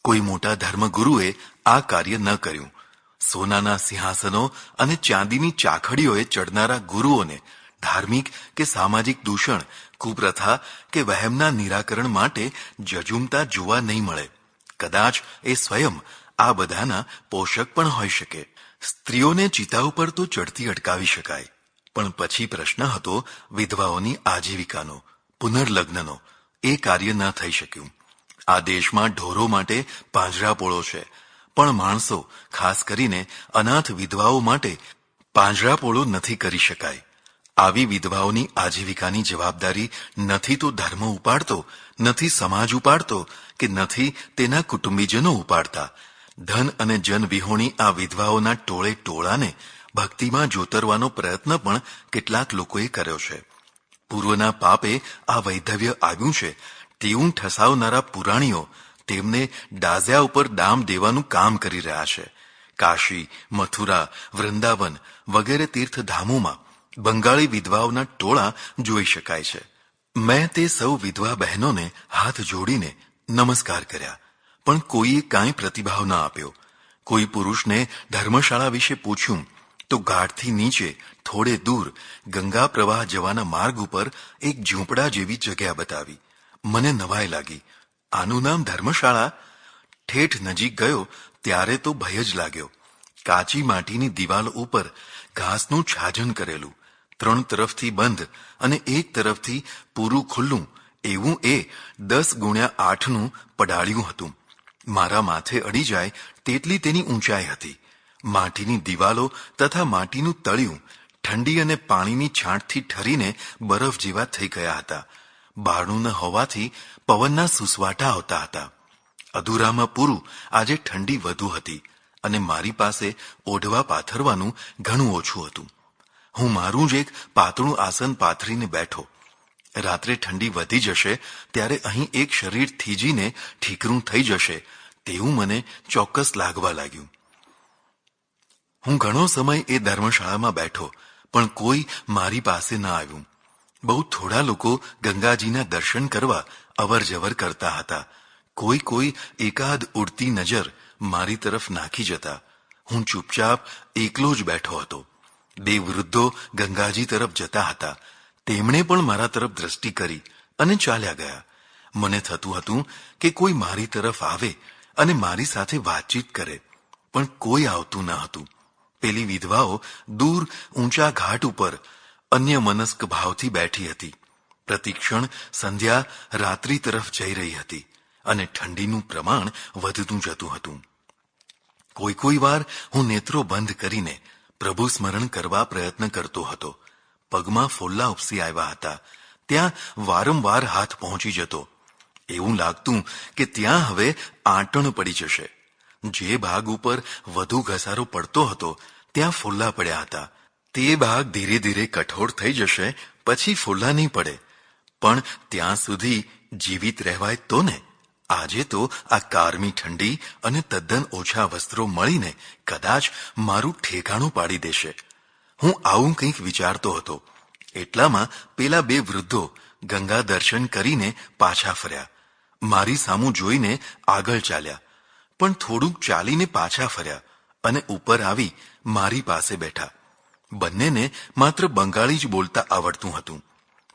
Speaker 1: કોઈ મોટા ધર્મગુરુએ આ કાર્ય ન કર્યું. સોનાના સિંહાસનો અને ચાંદીની ચાખડીઓએ ચડનારા ગુરુઓને ધાર્મિક કે સામાજિક દૂષણ, કુપ્રથા કે વહેમના નિરાકરણ માટે જજુમતા જોવા નહીં મળે. કદાચ એ સ્વયં આ બધાના પોષક પણ હોઈ શકે. સ્ત્રીઓને ચિતા ઉપર તો ચડતી અટકાવી શકાય, પણ પછી પ્રશ્ન હતો વિધવાઓની આજીવિકાનો, પુનર્લગ્નનો. એ કાર્ય ન થઈ શક્યું. આ દેશમાં ઢોરો માટે પાંજરાપોળો છે, પણ માણસો, ખાસ કરીને અનાથ વિધવાઓ માટે પાંજરાપોળો નથી કરી શકાય. આવી વિધવાઓની આજીવિકાની જવાબદારી નથી તો ધર્મ ઉપાડતો, નથી સમાજ ઉપાડતો, કે નથી તેના કુટુંબીજનો ઉપાડતા. ધન અને જન વિહોણી આ વિધવાઓના ટોળે ટોળાને ભક્તિમાં જોતરવાનો પ્રયત્ન પણ કેટલાક લોકોએ કર્યો છે. પૂર્વના પાપે આ વૈધવ્ય આવ્યું છે તેવું ઠસાવનારા પુરાણીઓ તેમને ડાઝ્યા ઉપર ડામ દેવાનું કામ કરી રહ્યા છે. કાશી, મથુરા, વૃંદાવન વગેરે તીર્થધામોમાં બંગાળી વિધવાઓના ટોળા જોઈ શકાય છે. મેં તે સૌ વિધવા બહેનોને હાથ જોડીને નમસ્કાર કર્યા, પણ કોઈએ કાંઈ પ્રતિભાવ ન આપ્યો. કોઈ પુરુષને ધર્મશાળા વિશે પૂછ્યું તો ઘાટથી નીચે થોડે દૂર ગંગા પ્રવાહ જવાના માર્ગ ઉપર એક ઝૂંપડા જેવી જગ્યા બતાવી. મને નવાઈ લાગી. આનું નામ ધર્મશાળા? ઠેઠ નજીક ગયો ત્યારે તો ભય જ લાગ્યો. કાચી માટીની દિવાલ ઉપર ઘાસનું છાજન કરેલું, 3 તરફથી બંધ અને એક તરફથી પૂરું ખુલ્લું એવું એ 10x8નું પડાળ્યું હતું. મારા માથે અડી જાય તેટલી તેની ઊંચાઈ હતી. માટીની દિવાલો તથા માટીનું તળિયું ઠંડી અને પાણીની છાંટથી ઠરીને બરફ જેવા થઈ ગયા હતા. બારણું ન હોવાથી પવનના સુસવાટા આવતા હતા. અધૂરામાં પૂરું આજે ઠંડી વધુ હતી અને મારી પાસે ઓઢવા પાથરવાનું ઘણું ઓછું હતું. હું મારું જ એક પાતળું આસન પાથરીને બેઠો. રાત્રે ઠંડી વધી જશે ત્યારે અહીં એક શરીર થીજીને ઠીકરું થઈ જશે તેવું મને ચોક્કસ લાગવા લાગ્યું. હું ઘણો સમય એ ધર્મશાળામાં બેઠો, પણ કોઈ મારી પાસે ન આવ્યું. બહુ થોડા લોકો ગંગાજીના દર્શન કરવા અવર જવર કરતા હતા. કોઈ એકાદ ઉડતી નજર મારી તરફ નાખી જતા. હું ચૂપચાપ એકલો જ બેઠો હતો. 2 વૃદ્ધો ગંગાજી તરફ જતા હતા. તેમણે પણ મારા તરફ દ્રષ્ટિ કરી અને ચાલ્યા ગયા. મને થતું હતું કે કોઈ મારી તરફ આવે અને મારી સાથે વાતચીત કરે, પણ કોઈ આવતું ન હતું. પેલી વિધવાઓ દૂર ઊંચા ઘાટ ઉપર અન્ય મનસ્ક ભાવથી બેઠી હતી. પ્રતિક્ષણ સંધ્યા રાત્રિ તરફ જઈ રહી હતી અને ઠંડીનું પ્રમાણ વધતું જતું હતું. કોઈ વાર હું નેત્રો બંધ કરીને પ્રભુ સ્મરણ કરવા પ્રયત્ન કરતો હતો. પગમાં ફોલ્લા ઉપસી આવ્યા હતા. ત્યાં વારંવાર હાથ પહોંચી જતો. એવું લાગતું કે ત્યાં હવે આંટણ પડી જશે. જે ભાગ ઉપર વધુ ઘસારો પડતો હતો ત્યાં ફોલ્લા પડ્યા હતા. તે ભાગ ધીરે ધીરે કઠોર થઈ જશે, પછી ફોલ્લા નહીં પડે. પણ ત્યાં સુધી જીવિત રહેવાય તો ને. આજે તો આ કારમી ઠંડી અને તદ્દન ઓછા વસ્ત્રો મળીને કદાચ મારું ઠેકાણું પાડી દેશે. હું આવું કંઈક વિચારતો હતો. એટલામાં પેલા 2 વૃદ્ધો ગંગા દર્શન કરીને પાછા ફર્યા. મારી સામું જોઈને આગળ ચાલ્યા, પણ થોડુંક ચાલીને પાછા ફર્યા અને ઉપર આવી મારી પાસે બેઠા. બંનેને માત્ર બંગાળી જ બોલતા આવડતું હતું.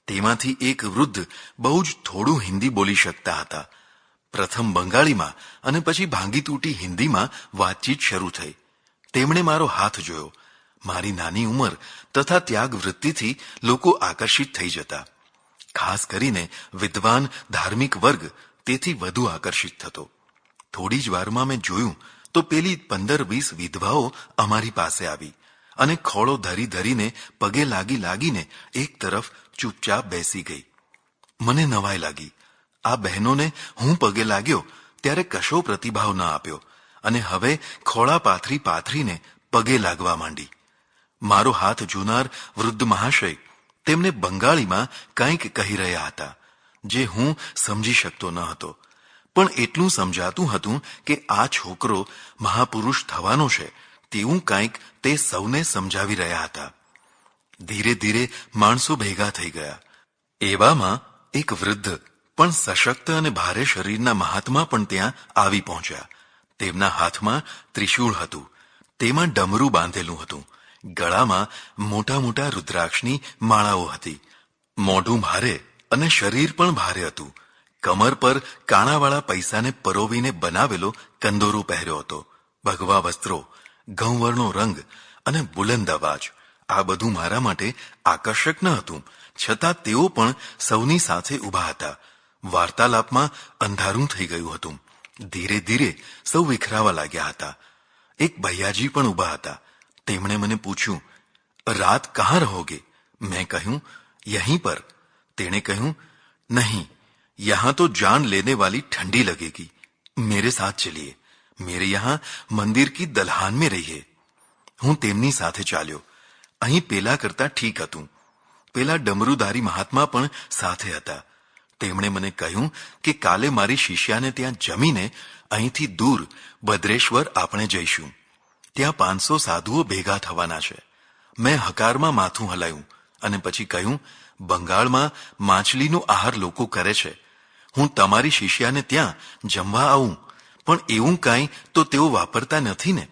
Speaker 1: તેમાંથી એક વૃદ્ધ બહુ જ થોડું હિન્દી બોલી શકતા હતા. પ્રથમ બંગાળીમાં અને પછી ભાંગી તૂટી હિન્દીમાં વાતચીત શરૂ થઈ. તેમણે મારો હાથ જોયો. મારી નાની ઉંમર તથા ત્યાગ વૃત્તિથી લોકો આકર્ષિત થઈ જતા. ખાસ કરીને વિદ્વાન ધાર્મિક વર્ગ તેથી વધુ આકર્ષિત થતો. થોડી જ વારમાં મેં જોયું તો પેલી 15-20 વિધવાઓ અમારી પાસે આવી અને ખોળો ધરી ધરીને પગે લાગીને એક તરફ ચૂપચાપ બેસી ગઈ. મને નવાઈ લાગી. આ બહેનોને હું પગે લાગ્યો ત્યારે કશો પ્રતિભાવ ન આપ્યો અને હવે ખોળા પાથરીને પગે લાગવા માંડી. મારો હાથ જોનાર વૃદ્ધ મહાશય તેમને બંગાળીમાં કંઈક કહી રહ્યા હતા, જે હું સમજી શકતો ન હતો. પણ એટલું સમજાતું હતું કે આ છોકરો મહાપુરુષ થવાનો છે તેવું કંઈક તે સૌને સમજાવી રહ્યા હતા. ધીરે ધીરે માણસો ભેગા થઈ ગયા. એવામાં એક વૃદ્ધ પણ સશક્ત અને ભારે શરીરના મહાત્મા પણ ત્યાં આવી પહોંચ્યા. તેમના હાથમાં ત્રિશૂળ હતું. તેમાં ડમરું બાંધેલું હતું. ગળામાં મોટા મોટા રુદ્રાક્ષની માળાઓ હતી. મોઢું ભારે અને શરીર પણ ભારે હતું. કમર પર કાણાવાળા પૈસાને પરોવીને બનાવેલો કંદોરો પહેર્યો હતો. ભગવા વસ્ત્રો, ઘઉંવર્ણો રંગ અને બુલંદ અવાજ, આ બધું મારા માટે આકર્ષક ન હતું. છતાં તેઓ પણ સૌની સાથે ઊભા હતા. વાર્તાલાપમાં અંધારું થઈ ગયું હતું. ધીરે ધીરે સૌ વિખરાવા લાગ્યા હતા. એક ભૈયાજી પણ ઊભા હતા. તેમણે મને પૂછ્યું, રાત કહાં રહોગે? મેં કહ્યું, યહીં પર. તેણે કહ્યું, નહીં, यहाँ तो जान लेने वाली ठंडी लगेगी. मेरे साथ चलिए. मेरे यहाँ मंदिर की दलहान में रहिए. હું તેમની સાથે ચાલ્યો. અહીં પેલા કરતા ઠીક હતું. પેલા ડમરુધારી મહાત્મા પણ સાથે હતા. તેમણે મને કહ્યું કે કાલે મારી શિષ્યાને ત્યાં જમીને અહીંથી દૂર ભદ્રેશ્વર આપણે જઈશું. ત્યાં 500 સાધુઓ ભેગા થવાના છે. મેં હકારમાં માથું હલાયું અને પછી કહ્યું, બંગાળમાં માછલીનો આહાર લોકો કરે છે. હું તમારી શિષ્યાને ત્યાં જમવા આવું, પણ એવું કાંઈ તો તેઓ વાપરતા નથી ને?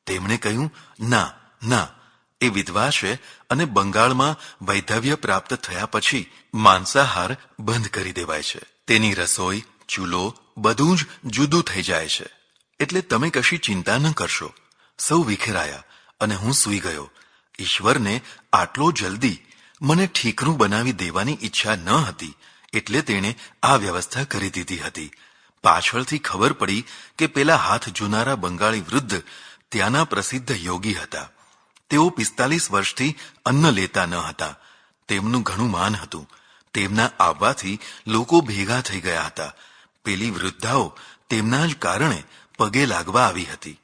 Speaker 1: તેમણે કહ્યું, ના ના, એ વિધવા છે અને બંગાળમાં વૈધવ્ય પ્રાપ્ત થયા પછી માંસાહાર બંધ કરી દેવાય છે. તેની રસોઈ, ચૂલો બધું જ જુદું થઈ જાય છે. એટલે તમે કશી ચિંતા ન કરશો. સૌ વિખેરાયા અને હું સૂઈ ગયો. ઈશ્વરને આટલો જલ્દી મને ઠીકરું બનાવી દેવાની ઈચ્છા ન હતી, એટલે તેણે આ વ્યવસ્થા કરી દીધી હતી. પાછળથી ખબર પડી કે પેલા હાથ જોનારા બંગાળી વૃદ્ધ ત્યાંના પ્રસિદ્ધ યોગી હતા. તેઓ 45 વર્ષથી અન્ન લેતા ન હતા. તેમનું ઘણું માન હતું. તેમના આવવાથી લોકો ભેગા થઈ ગયા હતા. પેલી વૃદ્ધાઓ તેમના જ કારણે પગે લાગવા આવી હતી.